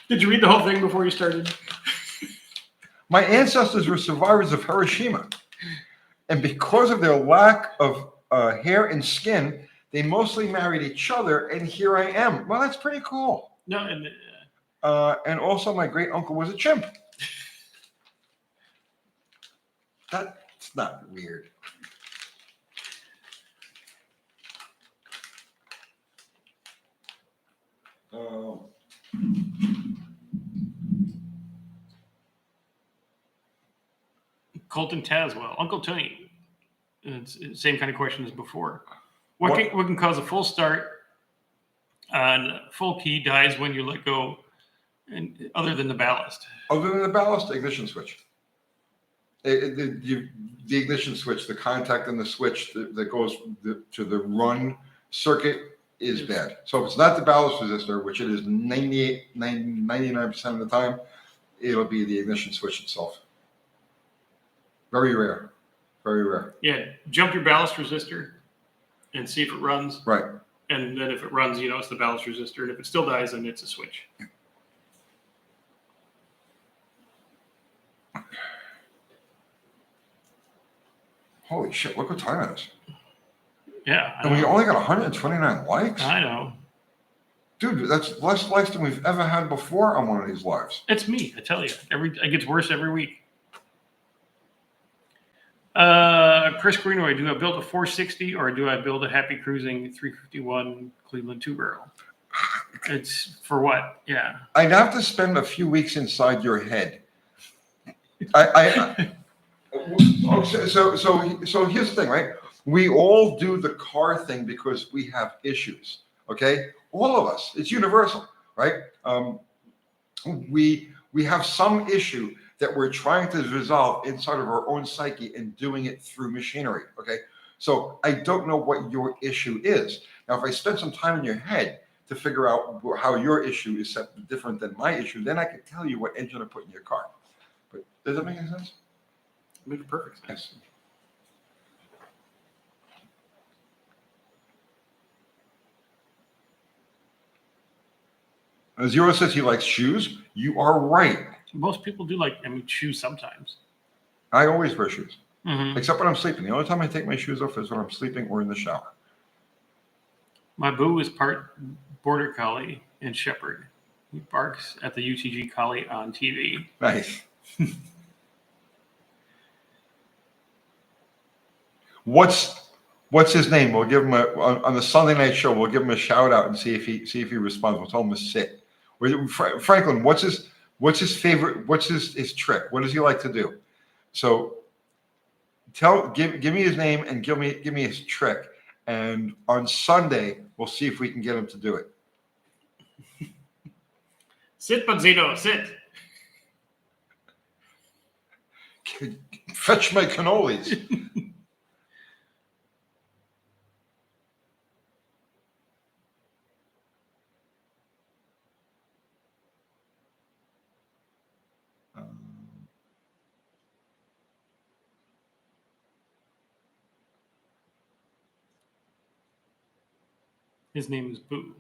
Did you read the whole thing before you started? My ancestors were survivors of Hiroshima. And because of their lack of hair and skin, they mostly married each other. And here I am. Well, that's pretty cool. No, and also my great uncle was a chimp. That's not weird. Colton Tazwell, Uncle Tony. It's the same kind of question as before. What can cause a full start on full key dies when you let go, and other than the ballast? Other than the ballast, ignition switch. The ignition switch, the contact in the switch that goes to the run circuit is bad. So if it's not the ballast resistor, which it is 99% of the time, it'll be the ignition switch itself. Very rare. Very rare. Yeah, jump your ballast resistor and see if it runs. Right. And then if it runs, it's the ballast resistor. And if it still dies, then it's a switch. Holy shit, look what time it is. Yeah. And we only got 129 likes? I know. Dude, that's less likes than we've ever had before on one of these lives. It's me, I tell you. It gets worse every week. Chris Greenaway, do I build a 460 or do I build a happy cruising 351 Cleveland 2-barrel? It's for what? Yeah. I'd have to spend a few weeks inside your head. So here's the thing, right? We all do the car thing because we have issues. Okay, all of us. It's universal, right? We have some issue that we're trying to resolve inside of our own psyche and doing it through machinery. Okay, so I don't know what your issue is. Now, if I spend some time in your head to figure out how your issue is different than my issue, then I can tell you what engine to put in your car. But does that make any sense? It makes perfect sense. Yes. Zero says he likes shoes. You are right. Most people do like, shoes sometimes. I always wear shoes, Mm-hmm. except when I'm sleeping. The only time I take my shoes off is when I'm sleeping or in the shower. My boo is part Border Collie and Shepherd. He barks at the UTG Collie on TV. Nice. What's his name? We'll give him on the Sunday night show. We'll give him a shout out and see if he responds. We'll tell him to sit. Franklin, what's his favorite? What's his trick? What does he like to do? So give me his name and give me his trick. And on Sunday we'll see if we can get him to do it. Sit, Benzino, sit. Fetch my cannolis. His name is Boo.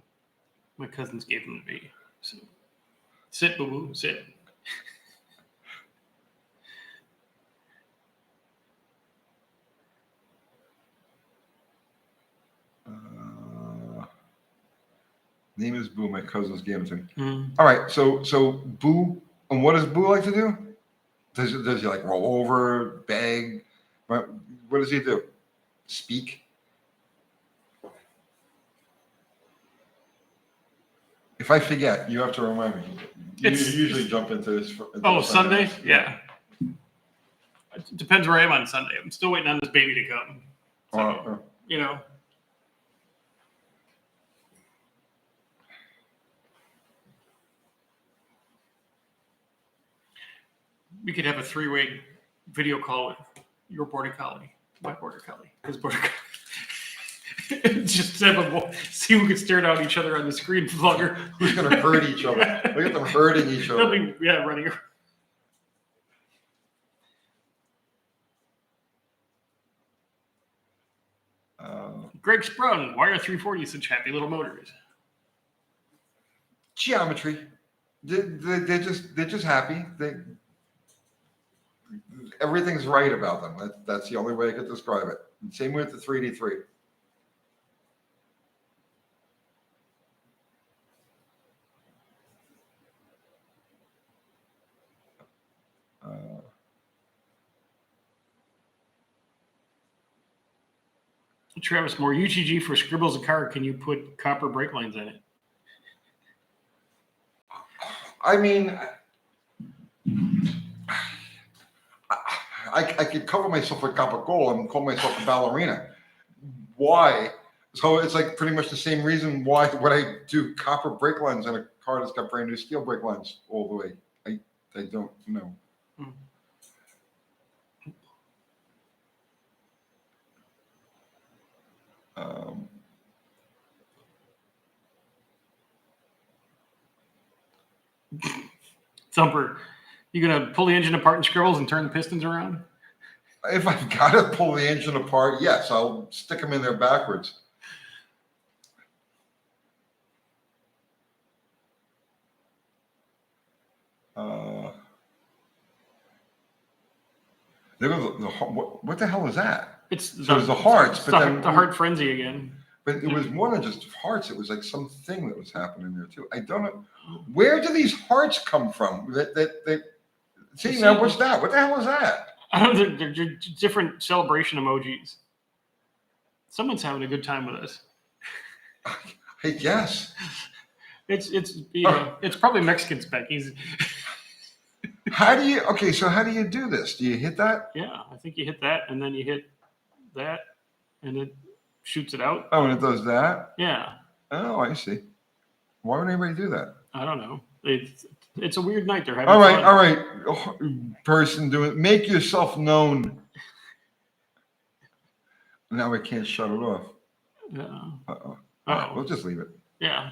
My cousins gave him to me. So, sit, Boo Boo, sit. Name is Boo. My cousins gave him to me. Mm. All right, so Boo, and what does Boo like to do? Does he like roll over, beg? What does he do? Speak? If I forget, you have to remind me. You usually jump into this. Sunday? Yeah. It depends where I am on Sunday. I'm still waiting on this baby to come. So, you know. We could have a 3-way video call with your border collie, my border collie, his border collie. Just have them see who can stare down each other on the screen longer. Who's going to hurt each other? Look at them hurting each other. Running. Greg Sprung, why are 340s such happy little motors? Geometry. They're just happy. Everything's right about them. That's the only way I could describe it. Same with the 3D3. Travis Moore, UTG for scribbles a car. Can you put copper brake lines in it? I mean, I could cover myself with copper gold and call myself a ballerina. Why? So it's like pretty much the same reason why would I do copper brake lines on a car that's got brand new steel brake lines all the way. I don't know. Hmm. Thumper, you gonna pull the engine apart in scribbles and turn the pistons around? If I've got to pull the engine apart, yes, I'll stick them in there backwards. What the hell is that? It's the hearts, but then the heart frenzy again. But it was more than just hearts. It was like something that was happening there too. I don't know. Where do these hearts come from? See now, what's that? What the hell is that? I don't know. They're different celebration emojis. Someone's having a good time with us. I guess. It's probably Mexican spec. How do you do this? Do you hit that? Yeah, I think you hit that, and then you hit that, and it shoots it out. Oh, and it does that? Yeah. Oh, I see. Why would anybody do that? I don't know. It's a weird night. They're having all fun. right. Person doing, make yourself known. Now I can't shut it off. Yeah. Uh-oh. All right, we'll just leave it. Yeah.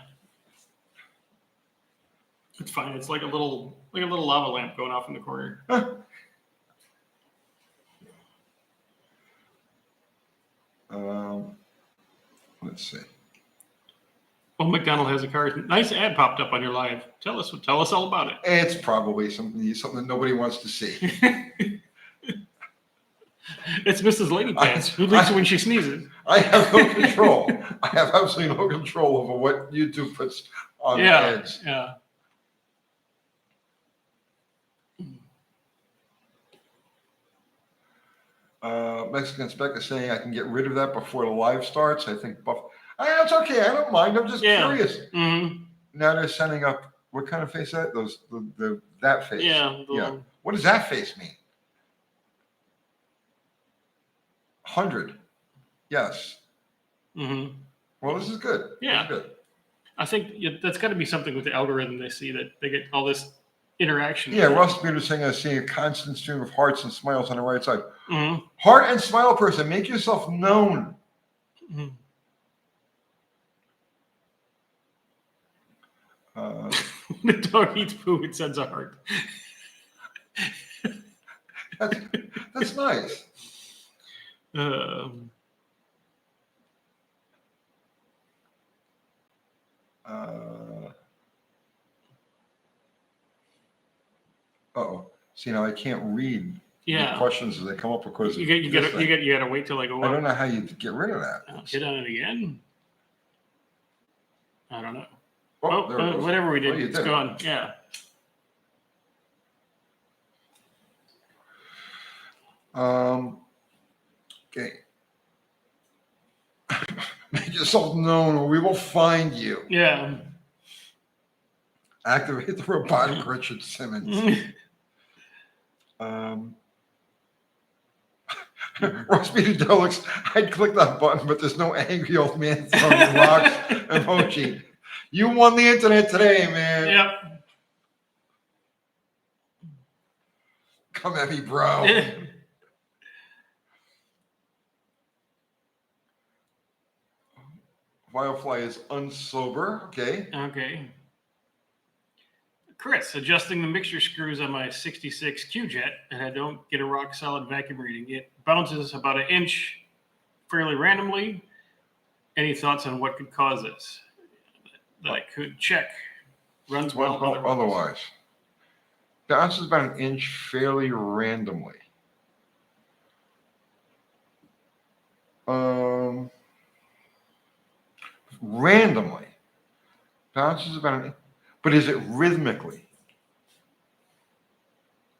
It's fine. It's like a little lava lamp going off in the corner. Let's see. Oh, McDonald has a car. Nice ad popped up on your live. Tell us all about it. It's probably something that nobody wants to see. It's Mrs. Lady Pants who leaks it when she sneezes. I have no control. I have absolutely no control over what YouTube puts on the ads. Yeah. Mexican Spec is saying I can get rid of that before the live starts. I think it's okay. I don't mind. I'm just curious. Mm-hmm. Now they're sending up what kind of face that? That face. Yeah. What does that face mean? 100. Yes. Mm-hmm. Well, this is good. Yeah. This is good. I think that's got to be something with the algorithm. They see that they get all this interaction. Yeah, Ross Beard is saying I see a constant stream of hearts and smiles on the right side. Mm-hmm. Heart and smile person, make yourself known. Mm-hmm. The dog eats poo, it sends a heart. That's nice. See, now I can't read the questions as they come up because you gotta wait till I go up. I don't know how you get rid of that. Hit on it again. I don't know. Whatever we did, it's gone. Yeah. Okay. Make yourself known or we will find you. Yeah. Activate the robotic Richard Simmons. Ross Beater Deluxe, I'd click that button, but there's no angry old man throwing rocks emoji. You won the internet today, man. Yep. Come at me, bro. Firefly is unsober. Okay. Chris, adjusting the mixture screws on my 66 Q-Jet, and I don't get a rock solid vacuum reading. It bounces about an inch fairly randomly. Any thoughts on what could cause this? That I could check. Runs well. Otherwise. Bounces about an inch fairly randomly. Randomly. Bounces about an inch. But is it rhythmically?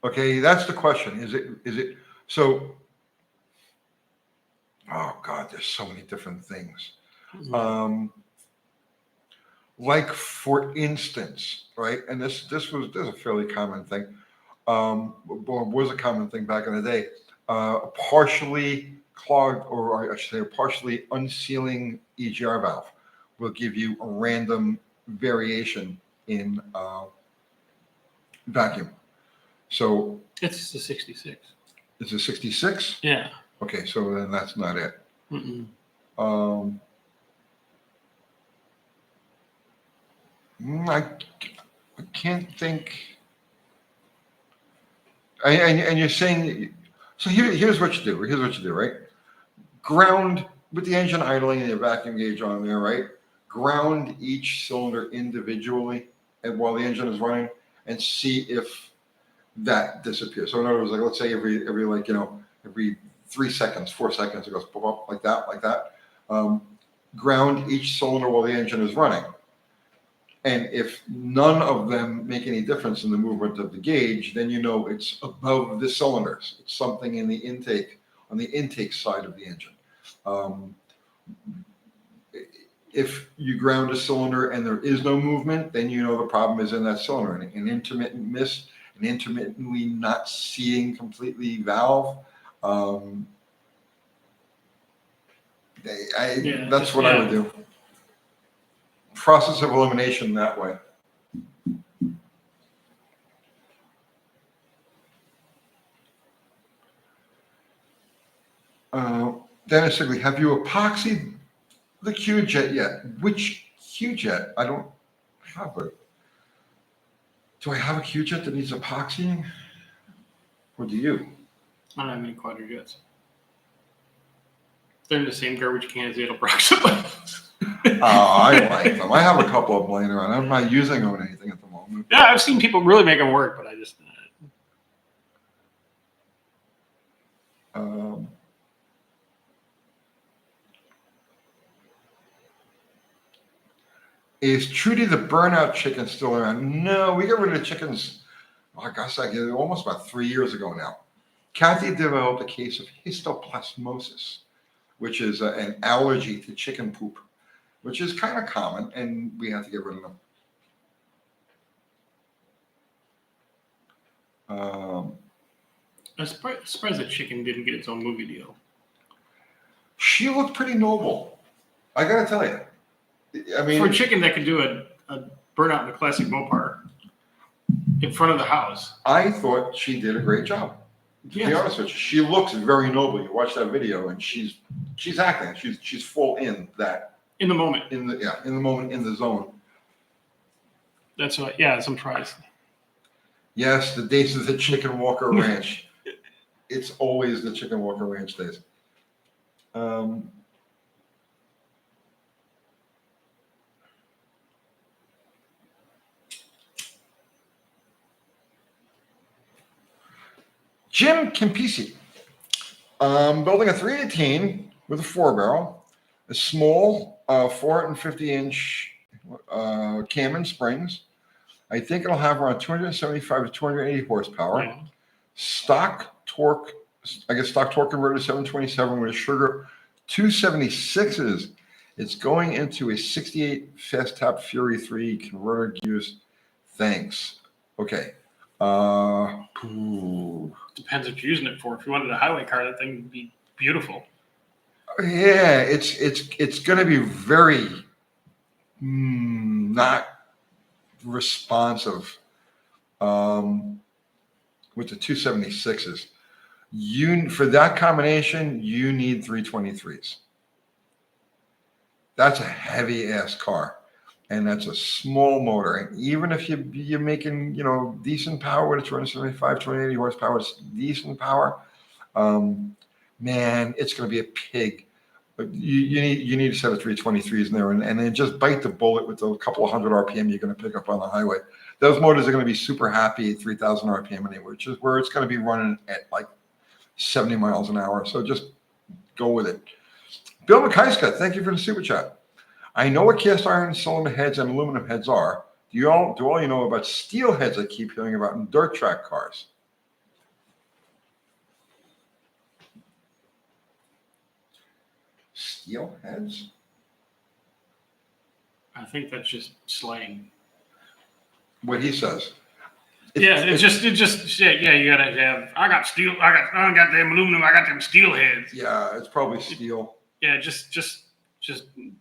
Okay, that's the question. Is it so? Oh God, there's so many different things. Mm-hmm. Like for instance, right? And this was a fairly common thing. Was a common thing back in the day. Partially clogged, or I should say, a partially unsealing EGR valve will give you a random variation in vacuum. So it's a 66. It's a 66? Yeah. Okay, so then that's not it. Mm-mm. I can't think. And you're saying, so here's what you do, right? Ground with the engine idling and your vacuum gauge on there, right? Ground each cylinder individually and while the engine is running and see if that disappears. So in other words, like let's say every 3 seconds, 4 seconds, it goes pop up like that. Ground each cylinder while the engine is running. And if none of them make any difference in the movement of the gauge, then you know it's above the cylinders. It's something in the intake, on the intake side of the engine. If you ground a cylinder and there is no movement, then you know the problem is in that cylinder. An intermittent miss, an intermittently not seeing completely valve. That's what I would do. Process of elimination that way. Dennis Sigley, have you epoxied the Q-Jet yet? Which Q-Jet? I don't have it. Do I have a Q-Jet that needs epoxying? Or do you? I don't have any quadrojets. They're in the same garbage can as the approximately. I like them. I have a couple of them laying around. I'm not using them or anything at the moment. Yeah, I've seen people really make them work, but I just. Is Trudy the burnout chicken still around? No, we got rid of the chickens. Oh, gosh, almost about 3 years ago now. Kathy developed a case of histoplasmosis, which is an allergy to chicken poop, which is kind of common, and we have to get rid of them. I'm surprised that chicken didn't get its own movie deal. She looked pretty noble. I gotta tell you. I mean, for a chicken that could do a burnout in a classic Mopar in front of the house. I thought she did a great job. To be honest with you, she looks very noble. You watch that video, and she's acting. She's full in that. In the moment. In the moment, in the zone. That's what. Yeah, I'm surprised. Yes, the days of the Chicken Walker Ranch. It's always the Chicken Walker Ranch days. Jim Campisi. Building a 318 with a 4-barrel, a small 450-inch cam and springs. I think it'll have around 275 to 280 horsepower. Yeah. Stock torque converter 727 with a sugar 276s. It's going into a 68 Fast Tap Fury 3 converter gears. Thanks. Okay. Depends what you're using it for. If you wanted a highway car, that thing would be beautiful. Yeah, it's going to be very not responsive with the 276s. For that combination, you need 323s. That's a heavy ass car, and that's a small motor. And even if you're making decent power with a 275, 280 horsepower, it's decent power. Man, it's going to be a pig. But you need a set of 323s in there, and then just bite the bullet with a couple of hundred RPM you're going to pick up on the highway. Those motors are going to be super happy at 3,000 RPM anyway, which is where it's going to be running at like 70 miles an hour. So just go with it. Bill McKeiska, thank you for the super chat. I know what cast iron cylinder heads and aluminum heads are. Do all you know about steel heads I keep hearing about in dirt track cars? Steel heads? I think that's just slang. What he says. It just you gotta have. I got them aluminum. I got them steel heads. Yeah, it's probably steel. Yeah, just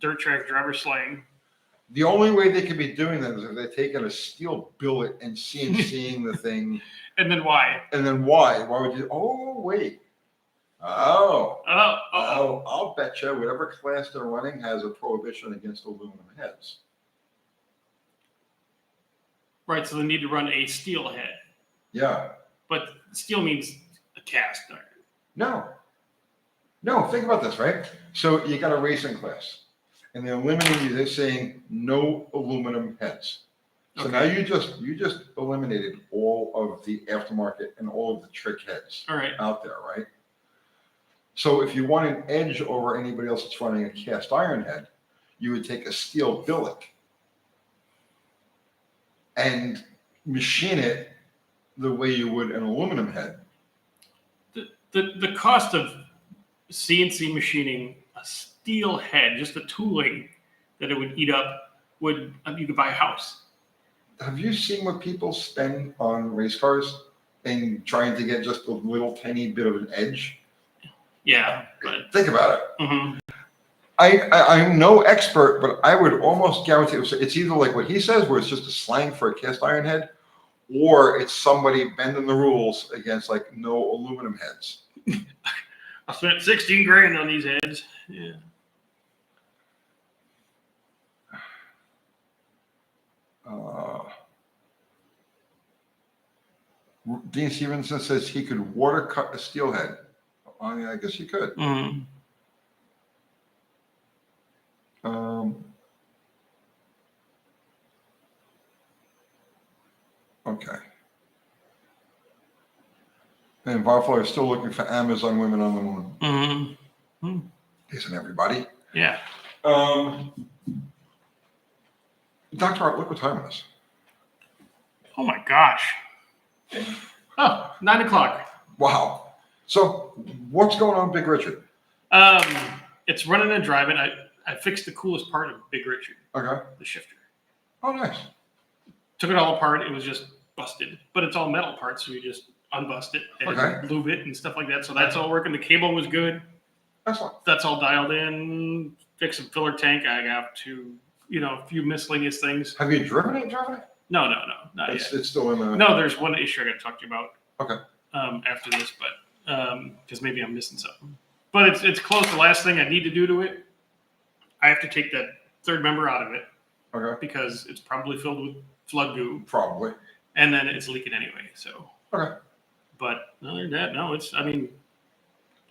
dirt track driver slang. The only way they could be doing that is if they're taking a steel billet and CNCing the thing. And then why? Why would you? Oh wait. I'll bet you whatever class they're running has a prohibition against aluminum heads. Right, so they need to run a steel head. Yeah. But steel means a cast iron. No, think about this, right? So you got a racing class, and they're limiting you. They're saying no aluminum heads. So now you just eliminated all of the aftermarket and all of the trick heads out there, right? So if you want an edge over anybody else that's running a cast iron head, you would take a steel billet and machine it the way you would an aluminum head. The cost of CNC machining a steel head, just the tooling that it would eat up, you could buy a house. Have you seen what people spend on race cars and trying to get just a little tiny bit of an edge? Yeah, but think about it. Mm-hmm. I'm no expert, but I would almost guarantee it's either like what he says, where it's just a slang for a cast iron head, or it's somebody bending the rules against like no aluminum heads. I spent $16,000 on these heads. Yeah. Dean Stevenson says he could water cut a steel head. I guess you could. Mm-hmm. Okay. And Barfly is still looking for Amazon women on the moon. Mm-hmm. Isn't everybody? Yeah. Dr. Art, look what time it is. Oh my gosh. Oh, 9 o'clock. Wow. So what's going on, Big Richard? It's running and driving. I fixed the coolest part of Big Richard. Okay. The shifter. Oh, nice. Took it all apart. It was just busted, but it's all metal parts, so we just unbust it and lube it and stuff like that. So that's all working. The cable was good. Excellent. That's all dialed in. Fixed some filler tank. I got to, a few miscellaneous things. Have you driven it? No, not yet. It's still in the. No, there's one issue I got to talk to you about. Okay. After this, but because maybe I'm missing something. But it's close. The last thing I need to do to it, I have to take that third member out of it. Okay. Because it's probably filled with flood goo. Probably. And then it's leaking anyway. So. Okay. But other than that, no.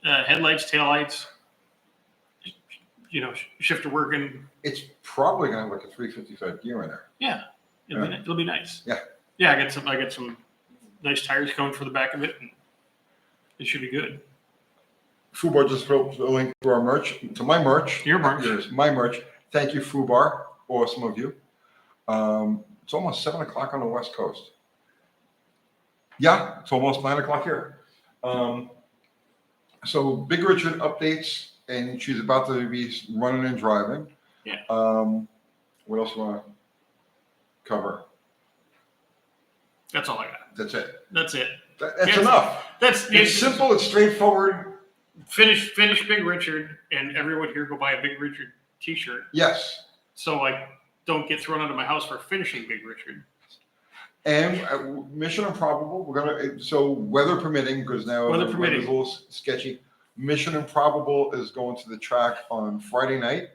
Headlights, taillights. Shifter working. It's probably gonna have like a 355 gear in there. Yeah. It'll be nice. Yeah. Yeah, I get some nice tires coming for the back of it, and it should be good. Fubar just put a link to our merch, to my merch. Your merch. Yours, my merch. Thank you, Fubar. Awesome of you. It's almost 7 o'clock on the West Coast. Yeah, it's almost 9 o'clock here. So Big Richard updates, and she's about to be running and driving. Yeah. What else do I want to cover? That's all I got. That's it. That's enough. It's simple. It's straightforward. Finish Big Richard, and everyone here go buy a Big Richard T-shirt. Yes. So I don't get thrown out of my house for finishing Big Richard. And Mission Improbable, weather permitting, because now the weather's a little sketchy. Mission Improbable is going to the track on Friday night.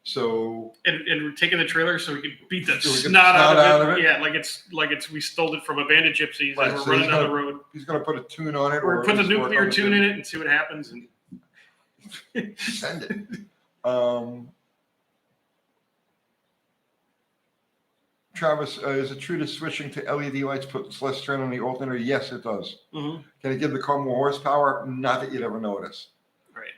So and we're taking the trailer so we can beat the snot out of it. Yeah, like it's we stole it from a band of gypsies and we're running down the road. He's gonna put a tune on it, or put the nuclear tune in it and see what happens and send it. Travis, is it true that switching to LED lights puts less strain on the alternator? Yes, it does. Mm-hmm. Can it give the car more horsepower? Not that you'd ever notice. Right.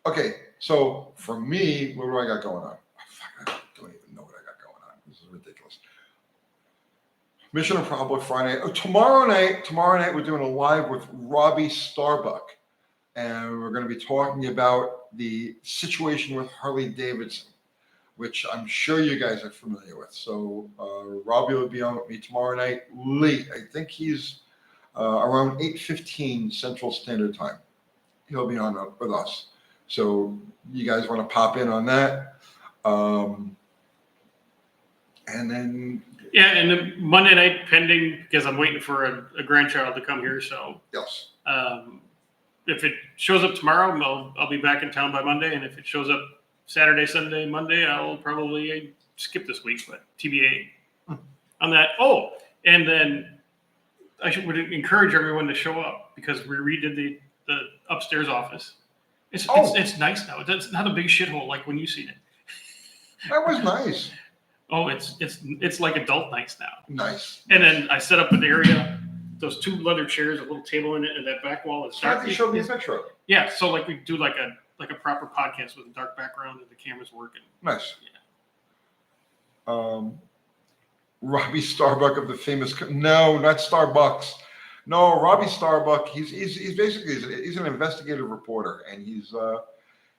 Okay, so for me, what do I got going on? I don't even know what I got going on. This is ridiculous. Mission Improbable Friday. Tomorrow night we're doing a live with Robbie Starbuck, and we're going to be talking about the situation with Harley Davidson, which I'm sure you guys are familiar with. So Robbie will be on with me tomorrow night late. I think he's around 8:15 Central Standard Time. He'll be on with us. So you guys want to pop in on that. And then... Yeah, and the Monday night pending, because I'm waiting for a grandchild to come here. So yes. If it shows up tomorrow, I'll be back in town by Monday. And if it shows up Saturday, Sunday, Monday, I'll probably skip this week, but TBA on that. Oh, and then would encourage everyone to show up because we redid the upstairs office. It's nice now. It's not a big shithole like when you seen it. That was nice. Oh, it's like adult nice now. Nice. And then I set up an area, those 2 leather chairs, a little table in it, and that back wall is dark. You showed me a picture of it. Yeah, so like we do like a proper podcast with a dark background and the camera's working. Nice. Yeah. Robbie Starbuck of the famous. No, not Starbucks. No, Robbie Starbuck. He's basically he's an investigative reporter, and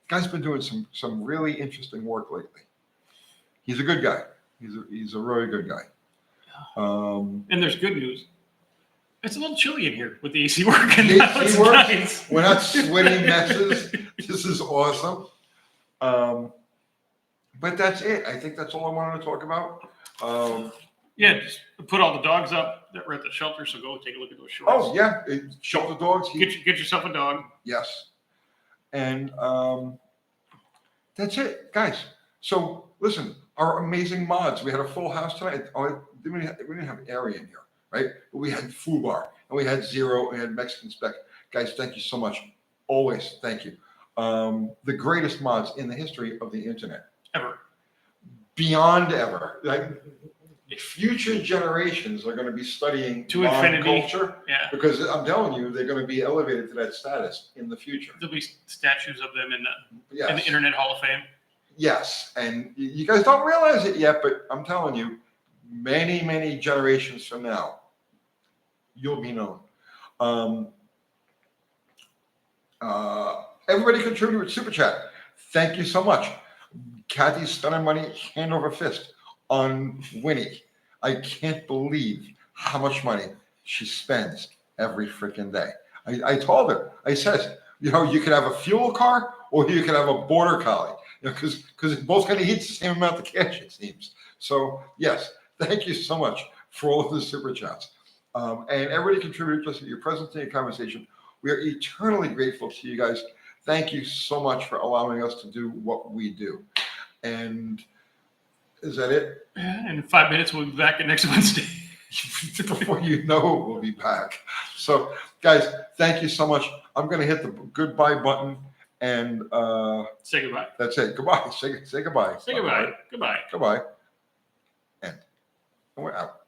guy's been doing some really interesting work lately. He's a good guy. He's a really good guy. And there's good news. It's a little chilly in here with the AC working. He works. Nice. We're not sweaty messes. This is awesome. But that's it. I think that's all I wanted to talk about. Yeah, just put all the dogs up that were at the shelter, so go take a look at those shorts. Oh, yeah. Shelter dogs. Get yourself a dog. Yes. And that's it, guys. So, listen, our amazing mods. We had a full house tonight. We didn't have Ari in here, right? But we had Fubar, and we had Zero, and we had Mexican Spec. Guys, thank you so much. Always, thank you. The greatest mods in the history of the internet. Ever. Beyond ever. Like, future generations are going to be studying to infinity culture, because I'm telling you, they're going to be elevated to that status in the future. There'll be statues of them in the Internet Hall of Fame. Yes, and you guys don't realize it yet, but I'm telling you, many generations from now, you'll be known. Everybody contributed with Super Chat. Thank you so much. Kathy's spending money hand over fist on Winnie. I can't believe how much money she spends every freaking day. I told her, I said, you know, you could have a fuel car or you could have a border collie, you know, because it's both going to eat the same amount of cash, it seems. So yes, thank you so much for all of the super chats. And everybody contributed just to your presence and your conversation. We are eternally grateful to you guys. Thank you so much for allowing us to do what we do. And is that it? In 5 minutes, we'll be back next Wednesday. Before you know it, we'll be back. So, guys, thank you so much. I'm going to hit the goodbye button and say goodbye. That's it. Goodbye. Say goodbye. Say goodbye. Goodbye. Goodbye. And we're out.